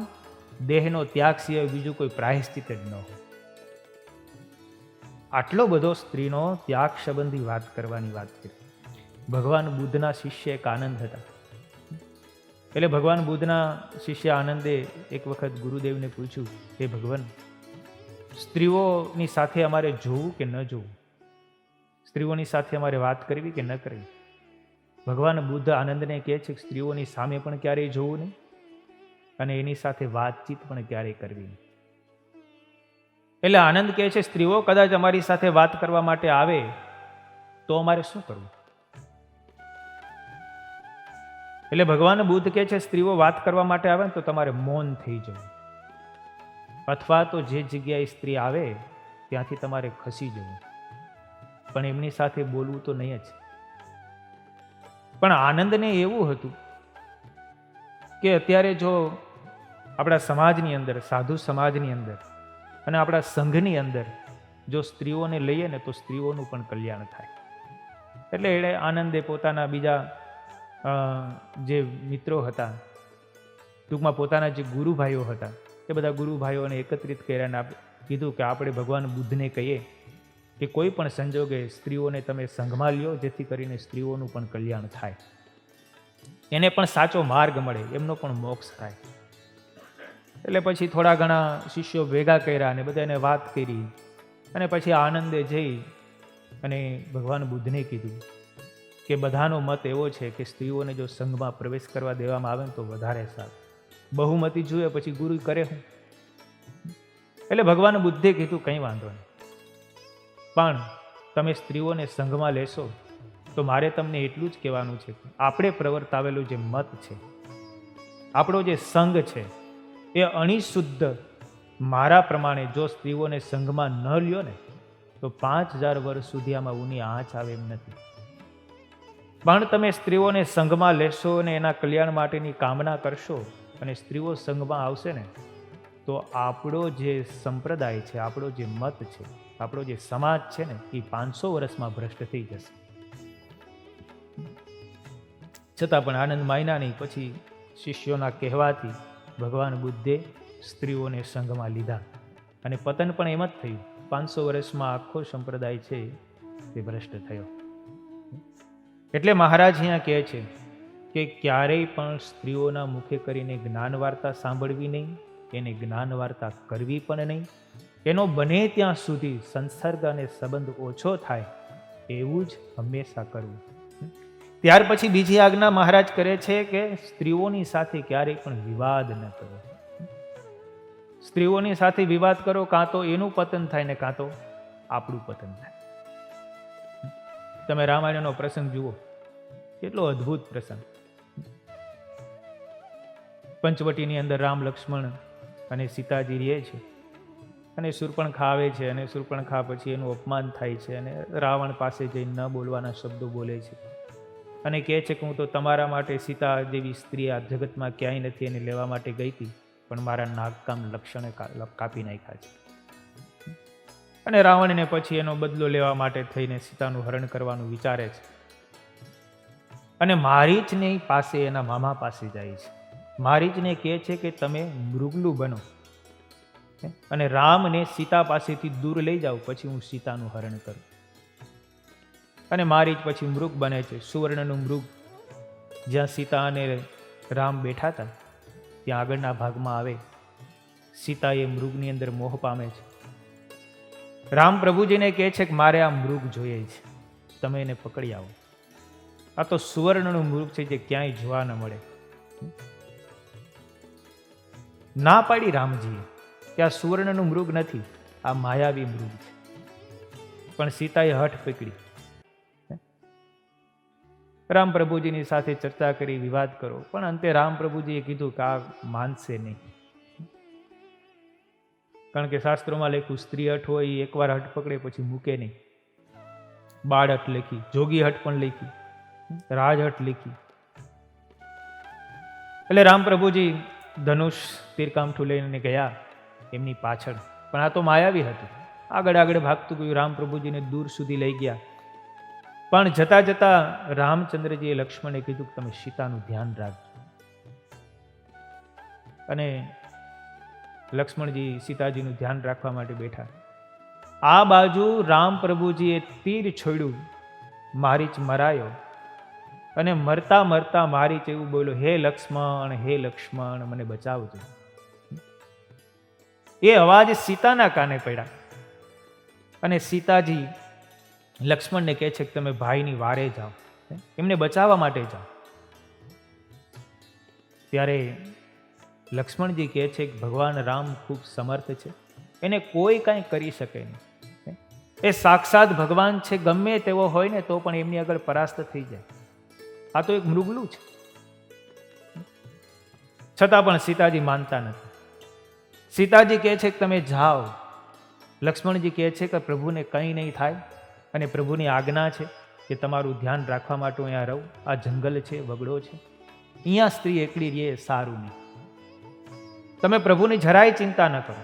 દેહનો ત્યાગ સિવાય બીજું કોઈ પ્રાયશ્ચિત જ ન હોય. આટલો બધો સ્ત્રીનો ત્યાગ સંબંધી વાત કરવાની વાત કરી. ભગવાન બુદ્ધના શિષ્ય એક આનંદ હતા. એટલે ભગવાન બુદ્ધના શિષ્ય આનંદે એક વખત ગુરુદેવને પૂછ્યું કે ભગવાન, સ્ત્રીઓની સાથે અમારે જોવું કે ન જોવું? સ્ત્રીઓની સાથે અમારે વાત કરવી કે ન કરવી? ભગવાન બુદ્ધ આનંદને કહે છે કે સ્ત્રીઓની સામે પણ ક્યારેય જોવું નહીં અને એની સાથે વાતચીત પણ ક્યારેય કરવી નહીં. એટલે આનંદ કહે છે સ્ત્રીઓ કદાચ અમારી સાથે વાત કરવા માટે આવે તો અમારે શું કરવું? એટલે ભગવાન બુદ્ધ કહે છે સ્ત્રીઓ વાત કરવા માટે આવે તો તમારે મૌન થઈ જવું, અથવા તો જે જગ્યાએ સ્ત્રી આવે ત્યાંથી તમારે ખસી જવું, પણ એમની સાથે બોલવું તો નહીં જ. પણ આનંદને એવું હતું કે અત્યારે જો આપણા સમાજની અંદર, સાધુ સમાજની અંદર અને આપણા સંઘની અંદર જો સ્ત્રીઓને લઈએ ને તો સ્ત્રીઓનું પણ કલ્યાણ થાય. એટલે એણે આનંદે પોતાના બીજા જે મિત્રો હતા, ટૂંકમાં પોતાના જે ગુરુભાઈઓ હતા, એ બધા ગુરુભાઈઓને એકત્રિત કર્યા અને કીધું કે આપણે ભગવાન બુદ્ધને કહીએ કે કોઈ પણ સંજોગે સ્ત્રીઓને તમે સંઘમાં લ્યો, જેથી કરીને સ્ત્રીઓનું પણ કલ્યાણ થાય, એને પણ સાચો માર્ગ મળે, એમનો પણ મોક્ષ થાય. એટલે પછી થોડા ઘણા શિષ્યો ભેગા કર્યા અને બધાને વાત કરી, અને પછી આનંદે જઈ અને ભગવાન બુદ્ધને કીધું કે બધાનો મત એવો છે કે સ્ત્રીઓને જો સંઘમાં પ્રવેશ કરવા દેવામાં આવે ને તો વધારે સારું. બહુમતી જોઈએ પછી ગુરુ કરે હું. એટલે ભગવાન બુદ્ધે કીધું કંઈ વાંધો નહીં, પણ તમે સ્ત્રીઓને સંઘમાં લેશો તો મારે તમને એટલું જ કહેવાનું છે કે આપણે પ્રવર્તાવેલું જે મત છે, આપણો જે સંઘ છે, એ અણિશુદ્ધ મારા પ્રમાણે જો સ્ત્રીઓને સંઘમાં ન લ્યો ને તો 5000 વર્ષ સુધી આમાં ઊની આંચ આવે એમ નથી. પણ તમે સ્ત્રીઓને સંઘમાં લેશો અને એના કલ્યાણ માટેની કામના કરશો અને સ્ત્રીઓ સંઘમાં આવશે ને તો આપણો જે સંપ્રદાય છે, આપણો જે મત છે, આપણો જે સમાજ છે ને એ 500 વર્ષમાં ભ્રષ્ટ થઈ જશે. છતાં પણ આનંદ માયના નહીં. પછી શિષ્યોના કહેવાથી ભગવાન બુદ્ધે સ્ત્રીઓને સંઘમાં લીધા અને પતન પણ એમ જ થયું. 500 વર્ષમાં આખો સંપ્રદાય છે તે ભ્રષ્ટ થયો. એટલે મહારાજ અહીંયા કહે છે કે ક્યારેય પણ સ્ત્રીઓના મુખે કરીને જ્ઞાન વાર્તા સાંભળવી નહીં, એને જ્ઞાન વાર્તા કરવી પણ નહીં. એનો બને ત્યાં સુધી સંસર્ગ અને સંબંધ ઓછો થાય એવું જ હંમેશા કરવું. ત્યાર પછી બીજી આજ્ઞા મહારાજ કરે છે કે સ્ત્રીઓની સાથે ક્યારેય પણ વિવાદ ન કરો. સ્ત્રીઓની સાથે વિવાદ કરો, કાં તો એનું પતન થાય ને કાં તો આપણું પતન થાય. તમે રામાયણનો પ્રસંગ જુઓ, કેટલો અદ્ભુત પ્રસંગ. પંચવટીની અંદર રામ, લક્ષ્મણ અને સીતાજી રહે છે અને શૂર્પણખા આવે છે અને શૂર્પણખા પછી એનું અપમાન થાય છે અને રાવણ પાસે જઈને ન બોલવાના શબ્દો બોલે છે અને કહે છે કે હું તો તમારા માટે સીતા જેવી સ્ત્રી આ જગતમાં ક્યાંય નથી એને લેવા માટે ગઈ હતી, પણ મારા નાગકામ લક્ષણે કાપી નાખ્યા છે. અને રાવણને પછી એનો બદલો લેવા માટે થઈને સીતાનું હરણ કરવાનું વિચારે છે અને મારીચની પાસે, એના મામા પાસે જાય છે. મારીચને કહે છે કે તમે મૃગલું બનો અને રામને સીતા પાસેથી દૂર લઈ જાઓ, પછી હું સીતાનું હરણ કરું. અને મારીચ પછી મૃગ બને છે, સુવર્ણનું મૃગ. જ્યાં સીતા અને રામ બેઠા હતા ત્યાં આગળના ભાગમાં આવે. સીતા એ મૃગની અંદર મોહ પામે છે. રામ પ્રભુજીને કહે છે કે મારે આ મૃગ જોઈએ છે, તમે એને પકડી આવો. આ તો સુવર્ણનું મૃગ છે જે ક્યાંય જોવા ન મળે. ના પાડી રામજીએ કે આ સુવર્ણનું મૃગ નથી, આ માયાવી મૃગ છે. પણ સીતાએ હઠ પકડી. રામ પ્રભુજીની સાથે ચર્ચા કરી, વિવાદ કરો, પણ અંતે રામ પ્રભુજીએ કીધું કે આ માનશે નહીં. કારણ કે શાસ્ત્રોમાં લખ્યું સ્ત્રી હઠ હોય એ એકવાર હઠ પકડે પછી મૂકે નહીં. બાળ હઠ લખી, જોગી હઠ પણ લખી, રાજ હઠ લખી. એટલે રામ પ્રભુજી ધનુષ તીરકામઠું લઈને ગયા એમની પાછળ, પણ આ તો માયાવી હતું. આગળ આગળ ભાગતું ગયું, રામ પ્રભુજીને દૂર સુધી લઈ ગયા. પણ જતા જતા રામચંદ્રજીએ લક્ષ્મણને કીધું કે તમે સીતાનું ધ્યાન રાખજો. અને લક્ષ્મણજી સીતાજીનું ધ્યાન રાખવા માટે બેઠા. આ બાજુ રામ પ્રભુજીએ તીર છોડ્યું, મારીચ મરાયો અને મરતા મરતા મારીચ એવું બોલ્યો, હે લક્ષ્મણ મને બચાવજો. એ અવાજ સીતાના કાને પડ્યા અને સીતાજી લક્ષ્મણને કહે છે કે તમે ભાઈની વારે જાઓ, એમને બચાવવા માટે જાઓ. ત્યારે લક્ષ્મણજી કહે છે કે ભગવાન રામ ખૂબ સમર્થ છે, એને કોઈ કાંઈ કરી શકે નહીં. એ સાક્ષાત ભગવાન છે, ગમે તેવો હોય ને તો પણ એમની આગળ પરાસ્ત થઈ જાય. આ તો એક મૃગલું છે. છતાં પણ સીતાજી માનતા નથી. સીતાજી કહે છે કે તમે જાઓ. લક્ષ્મણજી કહે છે કે પ્રભુને કંઈ નહીં થાય અને પ્રભુની આજ્ઞા છે કે તમારું ધ્યાન રાખવા માટે અહીંયા રહું. આ જંગલ છે, વગડો છે, અહીંયા સ્ત્રી એકલી રહે સારું નહીં. તમે પ્રભુની જરાય ચિંતા ન કરો.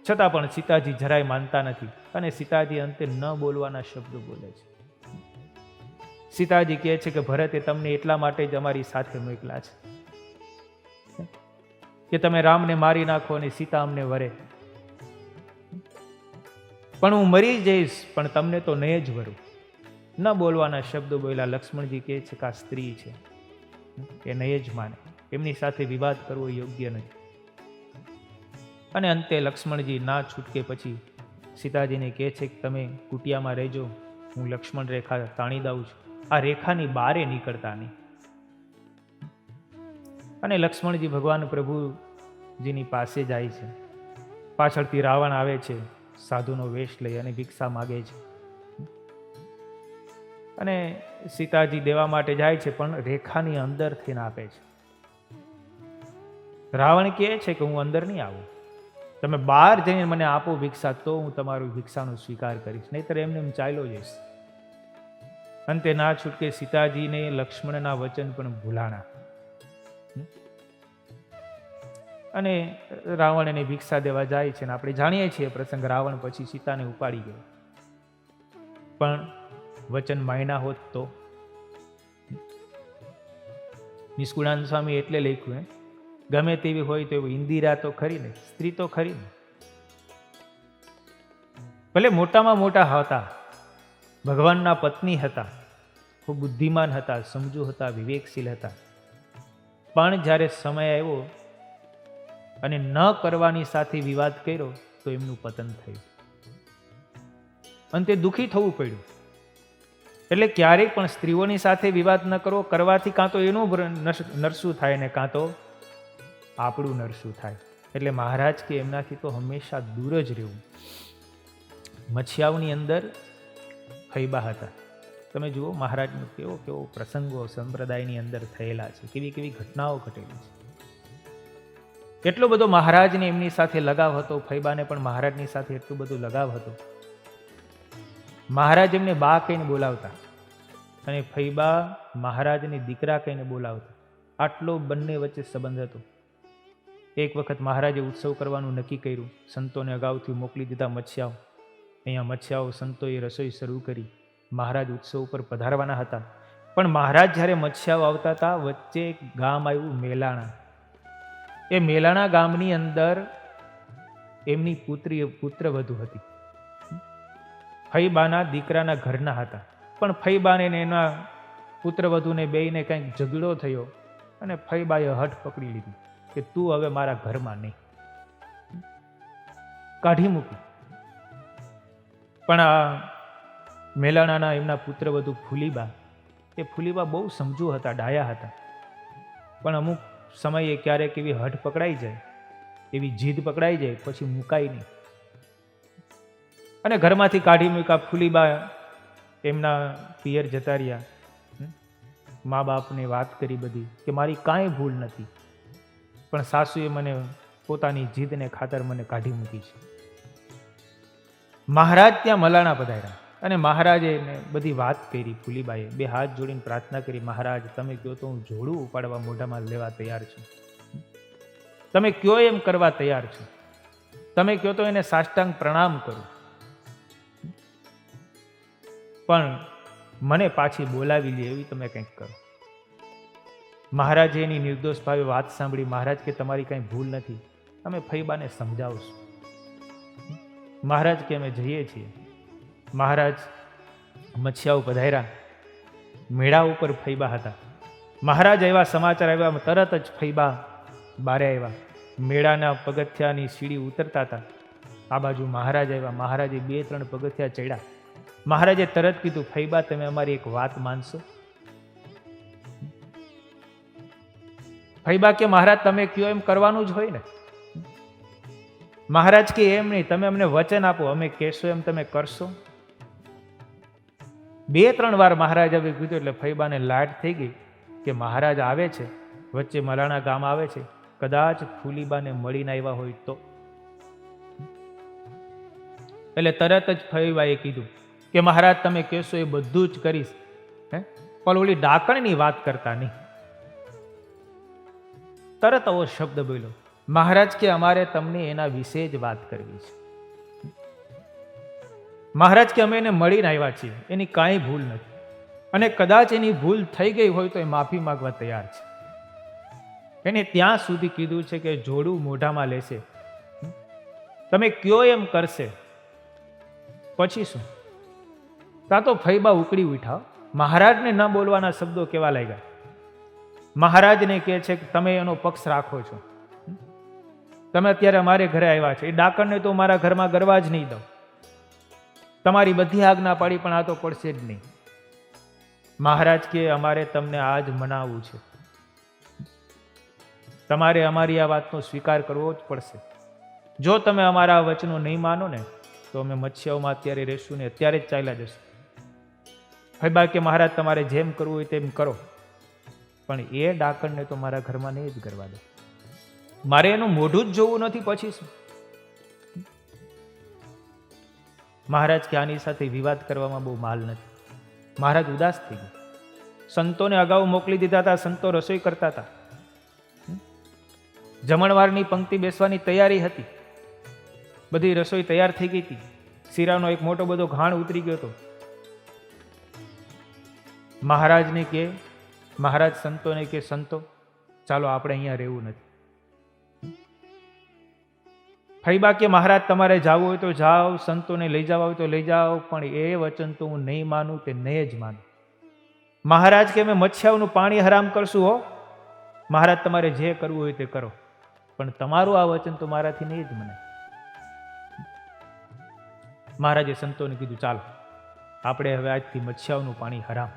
છતાં પણ સીતાજી જરાય માનતા નથી અને સીતાજી અંતે ન બોલવાના શબ્દો બોલે છે. સીતાજી કહે છે કે ભરતે તમને એટલા માટે જ અમારી સાથે મોકલા છે કે તમે રામને મારી નાખો અને સીતા અમને વરે. પણ હું મરી જઈશ, પણ તમને તો નહીં જ વરું. ન બોલવાના શબ્દો બોલ્યા. લક્ષ્મણજી કહે છે કે આ સ્ત્રી છે, એ નહીં જ માને, એમની સાથે વિવાદ કરવો યોગ્ય નથી. અને અંતે લક્ષ્મણજી ના છૂટકે પછી સીતાજીને કહે છે કે તમે કુટિયામાં રહેજો, હું લક્ષ્મણ રેખા તાણી દઉં છું, આ રેખાની બારે નીકળતા નહીં. અને લક્ષ્મણજી ભગવાન પ્રભુજીની પાસે જાય છે. પાછળથી રાવણ આવે છે, સાધુનો વેશ લઈ અને ભિક્ષા માગે છે. અને સીતાજી દેવા માટે જાય છે, પણ રેખાની અંદર થઈને આપે છે. રાવણ કહે છે કે હું અંદર નહીં આવું, તમે બહાર જઈને મને આપો ભિક્ષા, તો હું તમારું ભિક્ષાનો સ્વીકાર કરીશ, નહીતર એમને હું ચાલ્યો જઈશ. અંતે ના છૂટકે સીતાજીને લક્ષ્મણના વચન પણ ભૂલાણા. અને રાવણ એને ભિક્ષા દેવા જાય છે. અને આપણે જાણીએ છીએ પ્રસંગ, રાવણ પછી સીતાને ઉપાડી ગયો. પણ વચન માયના હોત તો. નિષ્કુળાનંદ સ્વામી એટલે લખ્યું, ગમે તેવી હોય તો ઇન્દિરા તો ખરી ને, સ્ત્રી તો ખરી ને. ભલે મોટામાં મોટા હતા, ભગવાનના પત્ની હતા, ખૂબ બુદ્ધિમાન હતા, સમજુ હતા, વિવેકશીલ હતા, પણ જ્યારે સમય આવ્યો અને ન કરવાની સાથે વિવાદ કર્યો તો એમનું પતન થયું. અંતે દુઃખી થવું પડ્યું. એટલે ક્યારેય પણ સ્ત્રીઓની સાથે વિવાદ ન કરવો. કરવાથી કાં તો એનું નરસું થાય ને કાં તો આપણું નરસું થાય. એટલે મહારાજ કે એમનાથી તો હંમેશા દૂર જ રહેવું. મચ્છિયાઓની અંદર ફૈબા હતા. તમે જુઓ મહારાજનો કેવો કેવો પ્રસંગો સંપ્રદાયની અંદર થયેલા છે, કેવી કેવી ઘટનાઓ ઘટેલી છે. એટલો બધો મહારાજને એમની સાથે લગાવ હતો. ફૈબાને પણ મહારાજની સાથે એટલું બધું લગાવ હતો. મહારાજ એમને બા કહીને બોલાવતા અને ફૈબા મહારાજને દીકરા કહીને બોલાવતા. આટલો બંને વચ્ચે સંબંધ હતો. એક વખત મહારાજે ઉત્સવ કરવાનું નક્કી કર્યું. સંતોને અગાઉથી મોકલી દીધા મચ્છિયાઓ. અહીંયા મચ્છિયાઓ સંતોએ રસોઈ શરૂ કરી. મહારાજ ઉત્સવ ઉપર પધારવાના હતા. પણ મહારાજ જ્યારે મચ્છિયાઓ આવતા હતા, વચ્ચે એક ગામ આવ્યું મેલાણા. એ મેલાણા ગામની અંદર એમની પુત્રવધુ હતી. ફૈબાના દીકરાના ઘરના હતા. પણ ફૈબાને એના પુત્રવધુને બેયને કંઈક ઝઘડો થયો અને ફૈબાએ હઠ પકડી લીધી કે તું હવે મારા ઘરમાં નહીં, કાઢી મૂકી. પણ આ મેલાણાના એમના પુત્રવધુ ફૂલીબા, એ ફૂલીબા બહુ સમજુ હતા, ડાયા હતા. પણ અમુક સમયે ક્યારેક એવી હઠ પકડાઈ જાય, એવી જીદ પકડાઈ જાય, પછી મુકાય નહીં. અને ઘરમાંથી કાઢી મૂક્યા. ફૂલીબા એમના પિયર જતા રહ્યા. મા બાપને વાત કરી બધી કે મારી કાંઈ ભૂલ નથી, પણ સાસુએ મને પોતાની જીદને ખાતર મને કાઢી મૂકી છે. મહારાજ ત્યાં મલાણા પધાર્યા અને મહારાજે એને બધી વાત કરી. ફૂલીબાએ બે હાથ જોડીને પ્રાર્થના કરી, મહારાજ તમે કહો તો હું જોડું ઉપાડવા મોઢામાં લેવા તૈયાર છું, તમે કયો એમ કરવા તૈયાર છું, તમે કહો તો એને સાષ્ટાંગ પ્રણામ કરું, પણ મને પાછી બોલાવી લે એવી તમે કંઈક કરો. મહારાજે એની નિર્દોષ ભાવે વાત સાંભળી. મહારાજ કે તમારી કંઈ ભૂલ નથી, અમે ફૈબાને સમજાવશું. મહારાજ કે અમે જઈએ છીએ. મહારાજ મચ્છિયાઓ પધાર્યા. મેળા ઉપર ફૈબા હતા. મહારાજ આવ્યા, સમાચાર આવ્યા, તરત જ ફૈબા બારે આવ્યા. મેળાના પગથિયાની સીડી ઉતરતા હતા. આ બાજુ મહારાજ આવ્યા. મહારાજે 2-3 પગથિયા ચડ્યા. મહારાજે તરત કીધું, ફૈબા તમે અમારી એક વાત માનશો? ફૈબા કે મહારાજ તમે કયો એમ કરવાનું જ હોય ને. મહારાજ કે એમ નહીં, તમે અમને વચન આપો, અમે કહેશો એમ તમે કરશો. 2-3 વાર મહારાજ હવે કીધું એટલે ફૈબાને લાડ થઈ ગઈ કે મહારાજ આવે છે, વચ્ચે મલાણા ગામ આવે છે, કદાચ ફૂલીબાને મળીને આવ્યા હોય તો. એટલે તરત જ ફૈબાએ કીધું કે મહારાજ તમે કહેશો એ બધું જ કરીશ, પણ ઓલી ડાકણની વાત કરતા નહીં. તરત આવો શબ્દ બોલ્યો. મહારાજ કે અમારે તમને એના વિશે જ વાત કરવી છે. મહારાજ કે અમે એને મળીને આવ્યા છીએ, એની કાંઈ ભૂલ નથી, અને કદાચ એની ભૂલ થઈ ગઈ હોય તો એ માફી માંગવા તૈયાર છે. એને ત્યાં સુધી કીધું છે કે જોડું મોઢામાં લેશે, તમે કયો એમ કરશે, પછી શું? તા તો ફૈબા ઉકળી ઉઠા. મહારાજને ન બોલવાના શબ્દો કેવા લાગ્યા. મહારાજને કહે છે કે તમે એનો પક્ષ રાખો છો, તમે અત્યારે અમારે ઘરે આવ્યા છે, એ ડાકણને તો મારા ઘરમાં ગરવા જ નહીં દઉં. તમારી બધી આજ્ઞા પાડી પણ આ તો પડશે જ નહીં. મહારાજ કે અમારે તમને આજ મનાવવું છે, તમારે અમારી આ વાતનો સ્વીકાર કરવો જ પડશે. જો તમે અમારા વચનો નહીં માનો ને તો અમે મત્સ્યાઓમાં અત્યારે રહેશું ને અત્યારે જ ચાલ્યા જશું. ફૈબા કે મહારાજ તમારે જેમ કરવું હોય તેમ કરો, પણ એ ડાકણને તો મારા ઘરમાં નહીં જ કરવા દો. મારે એનું મોઢું જ જોવું નથી, પછી શું? મહારાજ કે આની સાથે વિવાદ કરવામાં બહુ માલ નથી. મહારાજ ઉદાસ થઈ ગયા. સંતોને અગાઉ મોકલી દીધા હતા, સંતો રસોઈ કરતા હતા, જમણવારની પંક્તિ બેસવાની તૈયારી હતી, બધી રસોઈ તૈયાર થઈ ગઈ હતી. શીરાનો એક મોટો બધો ઘાણ ઉતરી ગયો હતો. મહારાજને કે મહારાજ સંતોને કે સંતો ચાલો આપણે અહીંયા રહેવું નથી. ફૈબા કે મહારાજ તમારે જાવું હોય તો જાઓ, સંતોને લઈ જવા હોય તો લઈ જાઓ, પણ એ વચન તો હું નહીં માનું, તે નહીં જ માનું. મહારાજ કે અમે મત્સ્યાઓનું પાણી હરામ કરશું હો. મહારાજ તમારે જે કરવું હોય તે કરો, પણ તમારું આ વચન તો મારાથી નહીં જ મને. મહારાજે સંતોને કીધું ચાલો આપણે હવે આજથી મત્સ્યાઓનું પાણી હરામ.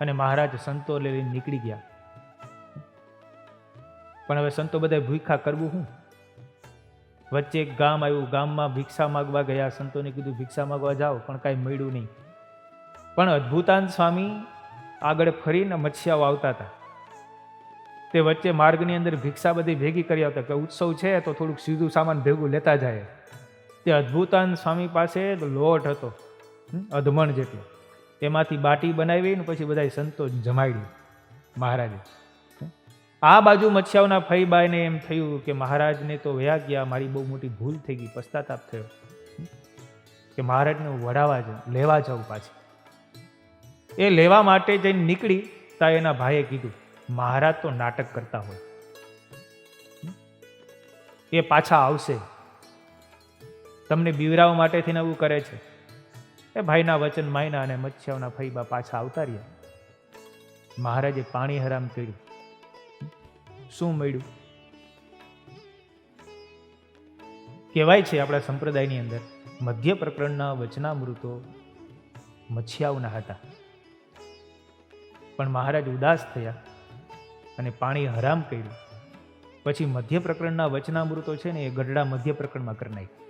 અને મહારાજ સંતો લઈને નીકળી ગયા. પણ હવે સંતો બધા ભૂખા કરવું શું? વચ્ચે એક ગામ આવ્યું, ગામમાં ભિક્ષા માગવા ગયા. સંતોને કીધું ભિક્ષા માગવા જાઓ, પણ કાંઈ મળ્યું નહીં. પણ અદ્ભુતાનંદ સ્વામી આગળ ફરીને મત્સ્યાઓ આવતા હતા. તે વચ્ચે માર્ગની અંદર ભિક્ષા બધી ભેગી કરી આવતા કે ઉત્સવ છે તો થોડુંક સીધું સામાન ભેગું લેતા જાય. તે અદ્ભુતાનંદ સ્વામી પાસે લોટ હતો અધમણ જેટલો, એમાંથી બાટી બનાવી ને પછી બધા સંતો જમાડી મહારાજે. આ બાજુ મત્સ્યાઓના ફઈબાઈને એમ થયું કે મહારાજને તો વયા ગયા, મારી બહુ મોટી ભૂલ થઈ ગઈ, પશ્ચાતાપ થયો કે મહારાજને હું વડાવા જાઉં, લેવા જાઉં પાછી. એ લેવા માટે જઈને નીકળી તા એના ભાઈએ કીધું મહારાજ તો નાટક કરતા હોય, એ પાછા આવશે, તમને બીવરાવા માટે થઈને આવું કરે છે. એ ભાઈના વચન માયના અને મત્સ્યાઓના ફઈબા પાછા આવતા રહ્યા. મહારાજે પાણી હરામ કર્યું. શું મળ્યું? કહેવાય છે આપણા સંપ્રદાયની અંદર મધ્ય પ્રકરણના વચનામૃતો મત્સ્યાઓના હતા. પણ મહારાજ ઉદાસ થયા અને પાણી હરામ કર્યું. પછી મધ્ય પ્રકરણના વચનામૃતો છે ને એ ગઢડા મધ્ય પ્રકરણમાં કરી નાખ્યું.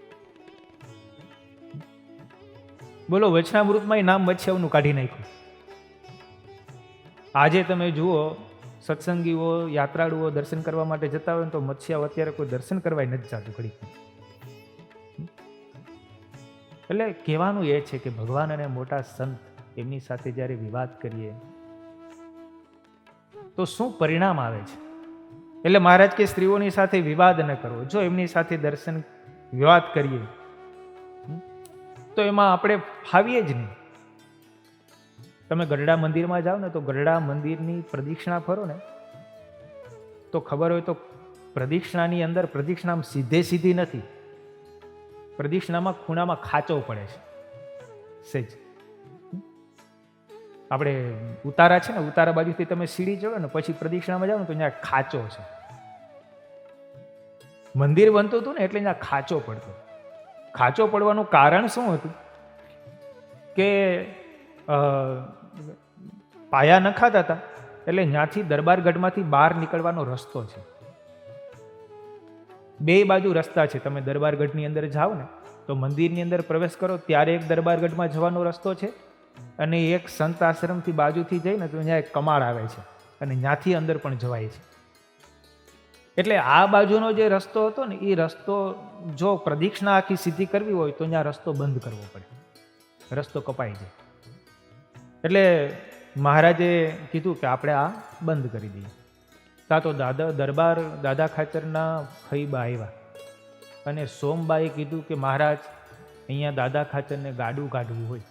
બોલો, વચનામૃતમાં નામ મત્સ્યાઓનું કાઢી નાખ્યું. આજે તમે જુઓ સત્સંગીઓ યાત્રાળુઓ દર્શન કરવા માટે જતા હોય તો મત્સ્યાઓ અત્યારે કોઈ દર્શન કરવા નથી જતું ઘડી. એટલે કહેવાનું એ છે કે ભગવાન અને મોટા સંત એમની સાથે જ્યારે વિવાદ કરીએ તો શું પરિણામ આવે છે. એટલે મહારાજ કે સ્ત્રીઓની સાથે વિવાદ ન કરવો. જો એમની સાથે દર્શન વિવાદ કરીએ તો એમાં આપણે ફાવીએ જ નહીં. તમે ગઢડા મંદિરમાં જાઓ ને તો ગઢડા મંદિરની પ્રદક્ષિણા ફરો ને તો ખબર હોય તો પ્રદક્ષિણાની અંદર પ્રદક્ષિણા સીધે સીધી નથી, પ્રદક્ષિણામાં ખૂણામાં ખાચો પડે છે સેજ. આપણે ઉતારા છે ને, ઉતારા બાજુથી તમે સીડી ચડો ને પછી પ્રદક્ષિણામાં જાઓ ને તો ત્યાં ખાચો છે. મંદિર બનતું હતું ને એટલે ત્યાં ખાચો પડતો. ખાચો પડવાનું કારણ શું હતું કે પાયા નખાતા હતા એટલે ત્યાંથી દરબારગઢમાંથી બહાર નીકળવાનો રસ્તો છે. બે બાજુ રસ્તા છે. તમે દરબારગઢની અંદર જાઓ ને તો મંદિરની અંદર પ્રવેશ કરો ત્યારે એક દરબારગઢમાં જવાનો રસ્તો છે અને એક સંત આશ્રમથી બાજુથી જઈને તો ત્યાં એક કમાડ આવે છે અને ત્યાંથી અંદર પણ જવાય છે. એટલે આ બાજુનો જે રસ્તો હતો ને એ રસ્તો જો પ્રદક્ષિણા આખી સીધી કરવી હોય તો ત્યાં રસ્તો બંધ કરવો પડે, રસ્તો કપાઈ જાય. એટલે મહારાજે કીધું કે આપણે આ બંધ કરી દઈએ. તા તો દરબાર દાદા ખાચરના ફઈબા આવ્યા અને સોમબાએ કીધું કે મહારાજ અહીંયા દાદા ખાચરને ગાડું કાઢવું હોય,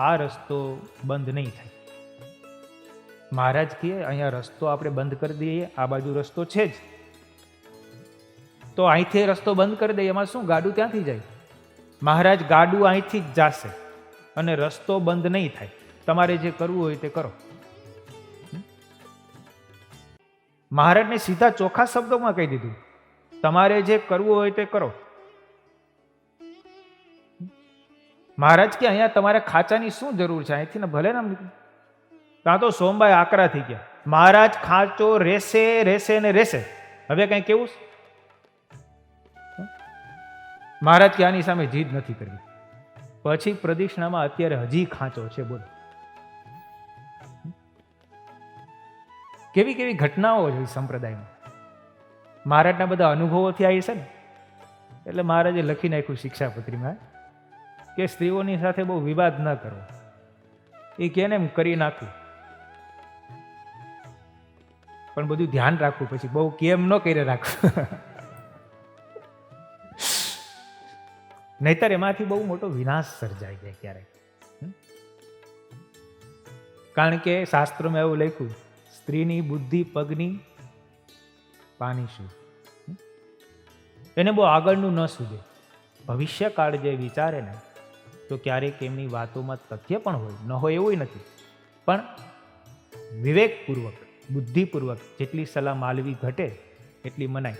આ રસ્તો બંધ નહીં થાય. મહારાજ કહે અહીંયા રસ્તો આપણે બંધ કરી દઈએ, આ બાજુ રસ્તો છે જ, તો અહીંથી રસ્તો બંધ કરી દઈએ, એમાં શું ગાડું ત્યાંથી જાય. મહારાજ ગાડું અહીંથી જ જાશે અને રસ્તો બંધ નહીં થાય, તમારે જે કરવું હોય તે કરો. મહારાજને સીધા ચોખ્ખા શબ્દોમાં કહી દીધું, તમારે જે કરવું હોય તે કરો. મહારાજ કે અહીંયા તમારે ખાચાની શું જરૂર છે, અહીંથી ને ભલે ને. ત્યાં તો સોમભાઈ આકરા થઈ ગયા. મહારાજ ખાંચો રહેશે રહેશે ને રહેશે, હવે કઈ કેવું? મહારાજ કે આની સામે જીદ નથી કરવી. પછી પ્રદક્ષિણામાં અત્યારે હજી ખાંચો છે. બોલો કેવી કેવી ઘટનાઓ છે સંપ્રદાયમાં. મહારાજના બધા અનુભવોથી આવી છે ને, એટલે મહારાજે લખી નાખ્યું શિક્ષાપત્રીમાં કે સ્ત્રીઓની સાથે બહુ વિવાદ ન કરવો. એ કેને એમ કરી નાખવું, પણ બધું ધ્યાન રાખવું, પછી બહુ કેમ ન કરી રાખવું. નહીતર એમાંથી બહુ મોટો વિનાશ સર્જાઈ જાય ક્યારેક. કારણ કે શાસ્ત્રોમાં એવું લખ્યું, સ્ત્રીની બુદ્ધિ પગની પાની શું. એને બહુ આગળનું ન સૂજે. ભવિષ્યકાળ જે વિચારે ને તો ક્યારેક એમની વાતોમાં તથ્ય પણ હોય, ન હોય એવું નથી, પણ વિવેકપૂર્વક બુદ્ધિપૂર્વક જેટલી સલાહ માલવી ઘટે એટલી મનાય,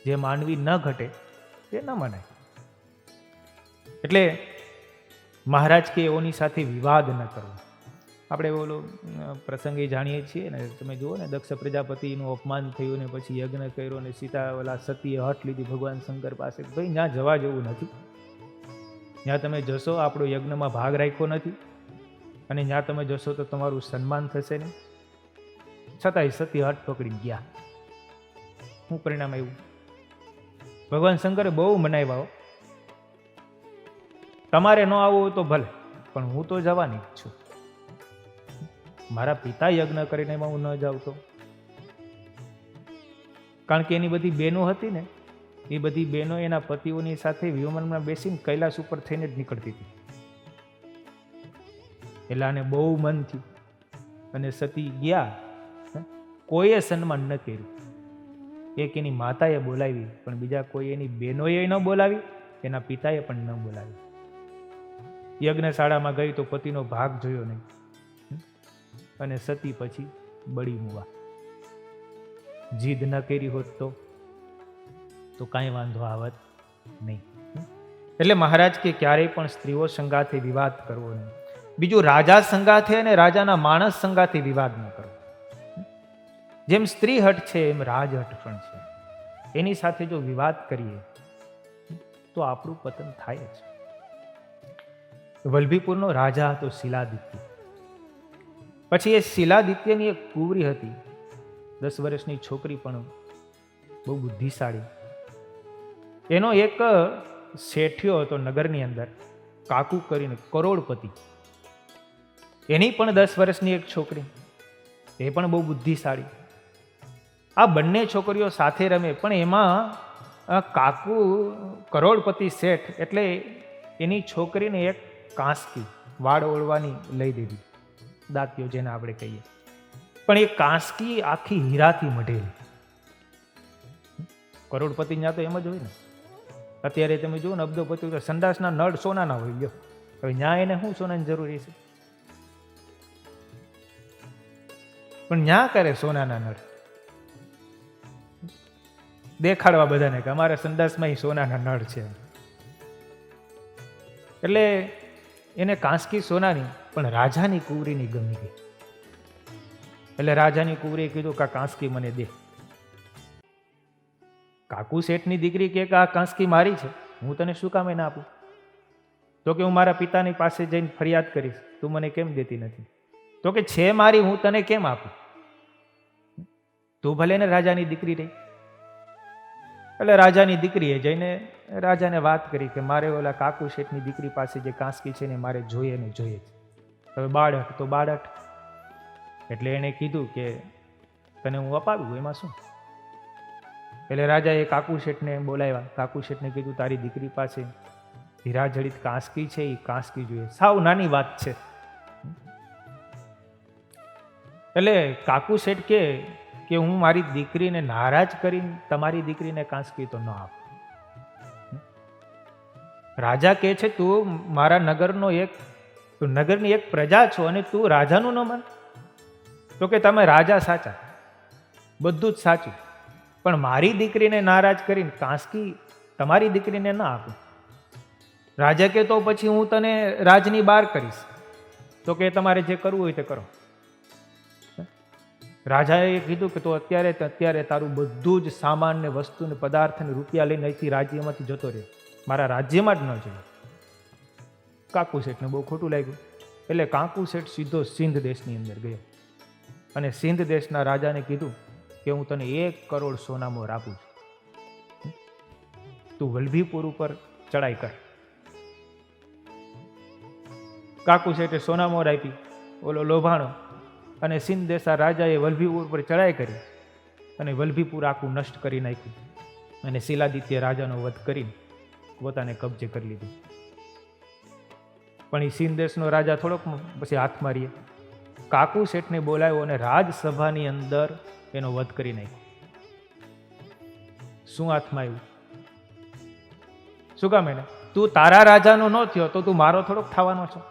જે માનવી ન ઘટે તે ન મનાય. એટલે મહારાજ કે એઓની સાથે વિવાદ ન કરવો. આપણે બોલો પ્રસંગે જાણીએ છીએ ને, તમે જુઓ ને, દક્ષ પ્રજાપતિનું અપમાન થયું ને પછી યજ્ઞ કર્યો ને સીતા ઓલા સતીએ હઠ લીધી ભગવાન શંકર પાસે, ભાઈ ત્યાં જવા જેવું નથી. ત્યાં તમે જશો આપણો યજ્ઞમાં ભાગ રાખ્યો નથી, અને ત્યાં તમે જશો તો તમારું સન્માન થશે નહીં. છતાંય સતી હઠ પકડી ગયા. શું પરિણામ આવ્યું? ભગવાન શંકરે બહુ મનાવ્યા, તમારે ન આવવું હોય તો ભલે, પણ હું તો જવાની જ છું. મારા પિતા યજ્ઞ કરીને એમાં હું ન જાઉં તો? કારણ કે એની બધી બહેનો હતી ને, એ બધી બહેનો એના પતિઓની સાથે વિમાનમાં બેસીને કૈલાસ ઉપર થઈને જ નીકળતી હતી. એટલે આને બહુ મન થયું અને સતી ગયા. કોઈએ સન્માન ન કર્યું. એક એની માતાએ બોલાવી, પણ બીજા કોઈ એની બહેનોએ ન બોલાવી, એના પિતાએ પણ ન બોલાવી. યજ્ઞશાળામાં ગઈ તો પતિનો ભાગ જોયો નહીં, અને સતી પછી બળી મુવા. જીદ ન કરી હોત તો કાંઈ વાંધો આવત નહીં. એટલે મહારાજ કે ક્યારેય પણ સ્ત્રીઓ સંગાથે વિવાદ કરવો નહીં. બીજું, રાજા સંગાથે અને રાજાના માણસ સંગાથે વિવાદ ન કરવો. જેમ સ્ત્રી હઠ છે એમ રાજ હઠ પણ છે. એની સાથે જો વિવાદ કરીએ તો આપણું પતન થાય જ. વલ્લભીપુરનો રાજા હતો શિલાદિત્ય. પછી એ શિલાદિત્યની એક કુંવરી હતી, 10 વર્ષની છોકરી, પણ બહુ બુદ્ધિશાળી. એનો એક શેઠિયો હતો નગરની અંદર, કાકુ કરીને, કરોડપતિ. એની પણ 10 વર્ષની એક છોકરી, એ પણ બહુ બુદ્ધિશાળી. આ બંને છોકરીઓ સાથે રમે, પણ એમાં કાકુ કરોડપતિ શેઠ એટલે એની છોકરીને એક કાંસકી વાળ ઓળવાની લઈ દીધી, દાંતીઓ જેને આપણે કહીએ. પણ એ કાંસકી આખી હીરાથી મઢેલી. કરોડપતિ ત્યાં તો એમ જ હોય ને. અત્યારે તમે જુઓ ને, અબજોપતિ તો સંડાસના નળ સોનાના હોય. લ્યો, હવે ત્યાં એને શું સોનાની જરૂરી છે? પણ ત્યાં કરે સોનાના નળ, દેખાડવા બધાને કે અમારા સંડાસમાં સોનાના નળ છે. એટલે એને કાંસકી સોનાની, પણ રાજાની કુંવરીની ગમી ગઈ. એટલે રાજાની કુંવરીએ કીધું કે આ કાંસકી મને દે. કાકુ શેઠની દીકરી કે આ કાંસકી મારી છે, હું તને શું કામ એને આપું? તો કે હું મારા પિતાની પાસે જઈને ફરિયાદ કરીશ, તું મને કેમ દેતી નથી? તો કે છે મારી, હું તને કેમ આપું? તું ભલે ને રાજાની દીકરી રહી. એટલે રાજાની દીકરીએ જઈને રાજાને વાત કરી કે મારે ઓલા કાકુ શેઠની દીકરી પાસે જે કાંસકી છે ને મારે જોઈએ ને જોઈએ જ. હવે બાળક તો બાળક, એટલે એને કીધું કે તને હું અપાવું, એમાં શું? એટલે રાજાએ કાકુ શેઠને બોલાવ્યા. કાકુ શેઠને કીધું તારી દીકરી પાસે હીરા જડિત કાંસકી છે, એ કાંસકી જોઈએ. સાવ નાની વાત છે. એટલે કાકુ શેઠ કે હું મારી દીકરીને નારાજ કરીને તમારી દીકરીને કાંસકી તો ન આપું. રાજા કહે છે તું મારા નગરની એક પ્રજા છો અને તું રાજાનું ન માન? તો કે તમે રાજા સાચા, બધું જ સાચું, પણ મારી દીકરીને નારાજ કરીને કાંસકી તમારી દીકરીને ના આપું. રાજા કે તો પછી હું તને રાજની બહાર કરીશ. તો કે તમારે જે કરવું હોય તે કરો. રાજાએ કીધું કે તો અત્યારે તારું બધું જ સામાન ને વસ્તુ ને પદાર્થ ને રૂપિયા લઈને અહીંથી રાજ્યમાંથી જતો રહે, મારા રાજ્યમાં જ ન જોઈએ. કાકુ શેઠને બહુ ખોટું લાગ્યું, એટલે કાકુ શેઠ સીધો સિંધ દેશની અંદર ગયો અને સિંધ દેશના રાજાને કીધું કે હું તને 1 કરોડ સોનામોહર આપું છું, તું વલ્લભીપુર ઉપર ચડાઈ કર. કાકુ શેઠે સોનામોહર આપી, ઓલો લોભાણો, અને સિંધ દેશના રાજાએ વલ્લભીપુર પર ચડાઈ કરી અને વલ્લભીપુર આખું નષ્ટ કરી નાખ્યું અને શિલાદિત્ય રાજાનો વધ કરીને પોતાને કબજે કરી લીધું. પણ એ સિંધ દેશનો રાજા થોડોક પછી હાથ મારીએ કાકુ શેઠને બોલાવ્યો અને રાજસભાની અંદર એનો વધ કરી નાખ્યો. શું હાથમાં આવ્યું? શું કામ? એને તું તારા રાજાનો ન થયો તો તું મારો થોડોક થવાનો છો,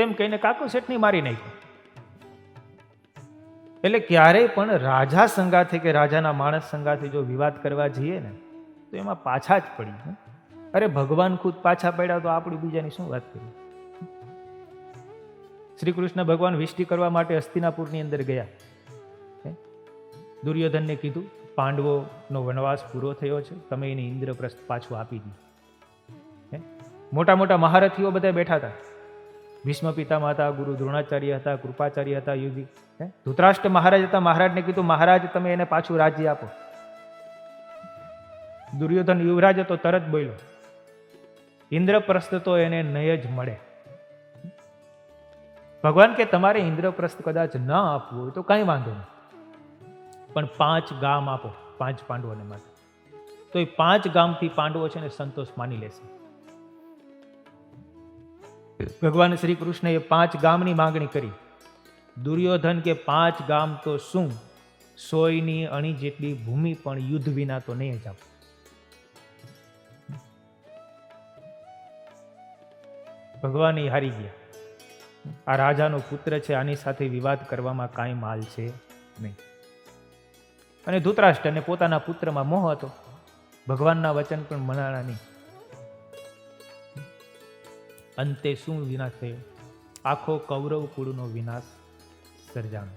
એમ કહીને કાકુ શેઠની મારી નાખ્યો. એટલે ક્યારેય પણ રાજા સંગાથે કે રાજાના માણસ સંગાથે જો વિવાદ કરવા જઈએ ને તો એમાં પાછા જ પડી. અરે ભગવાન ખુદ પાછા પડ્યા તો આપણી બીજાની શું વાત કરીએ? શ્રી કૃષ્ણ ભગવાન વિષ્ટિ કરવા માટે હસ્તિનાપુરની અંદર ગયા. દુર્યોધનને કીધું પાંડવોનો વનવાસ પૂરો થયો છે, તમે એને ઇન્દ્રપ્રસ્થ પાછું આપી દીધું. મોટા મોટા મહારથીઓ બધા બેઠા હતા. ભીષ્મ પિતામહ હતા, ગુરુ દ્રોણાચાર્ય હતા, કૃપાચાર્ય હતા, યુધિ, ધૃતરાષ્ટ્ર મહારાજ હતા. મહારાજને કીધું મહારાજ તમે એને પાછું રાજ્ય આપો. દુર્યોધન યુવરાજ હતો, તરત બોલ્યો ઇન્દ્રપ્રસ્થ તો એને નહીં જ મળે. ભગવાન કે તમારે ઇન્દ્રપ્રસ્થ કદાચ ન આપવું હોય તો કઈ વાંધો નહીં, પણ 5 ગામ આપો 5 પાંડવોને માટે. તો એ 5 ગામથી પાંડવો છે ને સંતોષ માની લેશે. ભગવાન શ્રી કૃષ્ણએ 5 ગામની માંગણી કરી. દુર્યોધન કે 5 ગામ તો શું, 100ની અણી જેટલી ભૂમિ પણ યુદ્ધ વિના તો નહીં જ આપો. ભગવાન એ હારી ગયા. આ રાજાનો પુત્ર છે, આની સાથે વિવાદ કરવામાં કાંઈ માલ છે નહીં. અને ધૃતરાષ્ટ્રને પોતાના પુત્રમાં મોહ હતો, ભગવાનના વચન પણ મનાણા નહીં. અંતે શું વિનાશ થયો? આખો કૌરવ કુળનો વિનાશ સર્જાણો.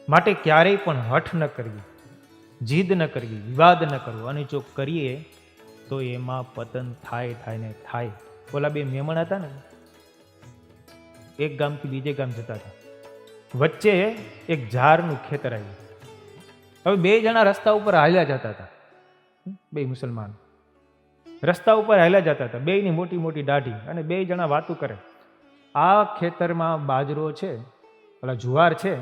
માટે ક્યારેય પણ હઠ ન કરવી, જીદ ન કરવી, વિવાદ ન કરવો, અને જો કરીએ તો એમાં પતન થાય ને થાય. ઓલા 2 મહેમાન હતા ને, એક ગામથી બીજે ગામ જતા હતા, વચ્ચે એક ઝાડનું ખેતર આવ્યું. હવે 2 જણા રસ્તા ઉપર હાલ્યા જતા હતા, 2 મુસલમાન રસ્તા ઉપર હાલ્યા જતા હતા, 2ની મોટી મોટી દાઢી, અને 2 જણા વાતું કરે. આ ખેતરમાં બાજરો છે, ઓલા જુવાર છે,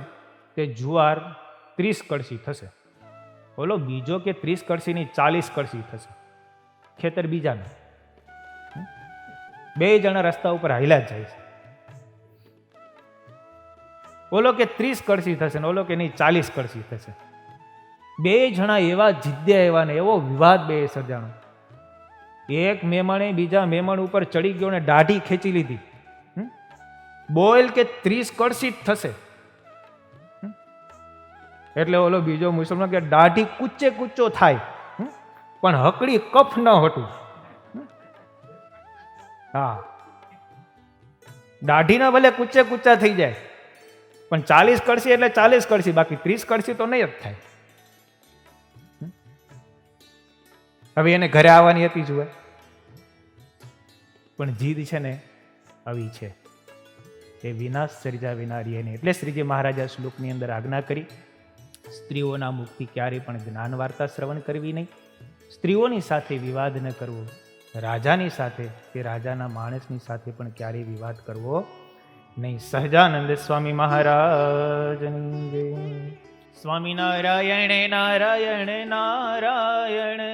તે જુવાર 30 કળશી થશે. ઓલો બીજો કે 30 કળશીની 40 કળશી થશે. ખેતર બીજાનું. 2 જણા રસ્તા ઉપર હાલ્યા જ જાય છે. ઓલો કે 30 કળશી થશે ને ઓલો કે નહીં 40 કળશી થશે. 2 જણા એવા જીદ્યા એવા ને એવો વિવાદ 2 સર્જાણો. એક મહેમાને બીજા મહેમાન ઉપર ચડી ગયો ને દાઢી ખેંચી લીધી. બોલ કે 30 કળશી જ થશે. એટલે ઓલો બીજો મુસલમાન કે દાઢી કૂચે કૂચો થાય પણ હકડી કફ ન હટું. હા, દાઢીના ભલે કૂચે કૂચા થઈ જાય પણ 40 કળશી એટલે 40 કળશી, બાકી 30 કળશી તો નહીં જ થાય. હવે એને ઘરે આવવાની હતી જુએ, પણ જીદ છે ને આવી છે, એ વિનાશ સર્જા વિના રહે નહીં. એટલે શ્રીજી મહારાજા શ્લોકની અંદર આજ્ઞા કરી, સ્ત્રીઓના મુખથી ક્યારેય પણ જ્ઞાન વાર્તા શ્રવણ કરવી નહીં, સ્ત્રીઓની સાથે વિવાદ ન કરવો, રાજાની સાથે કે રાજાના માણસની સાથે પણ ક્યારેય વિવાદ કરવો નહીં. સહજાનંદ સ્વામી મહારાજની જય. સ્વામિનારાયણ નારાયણ નારાયણ.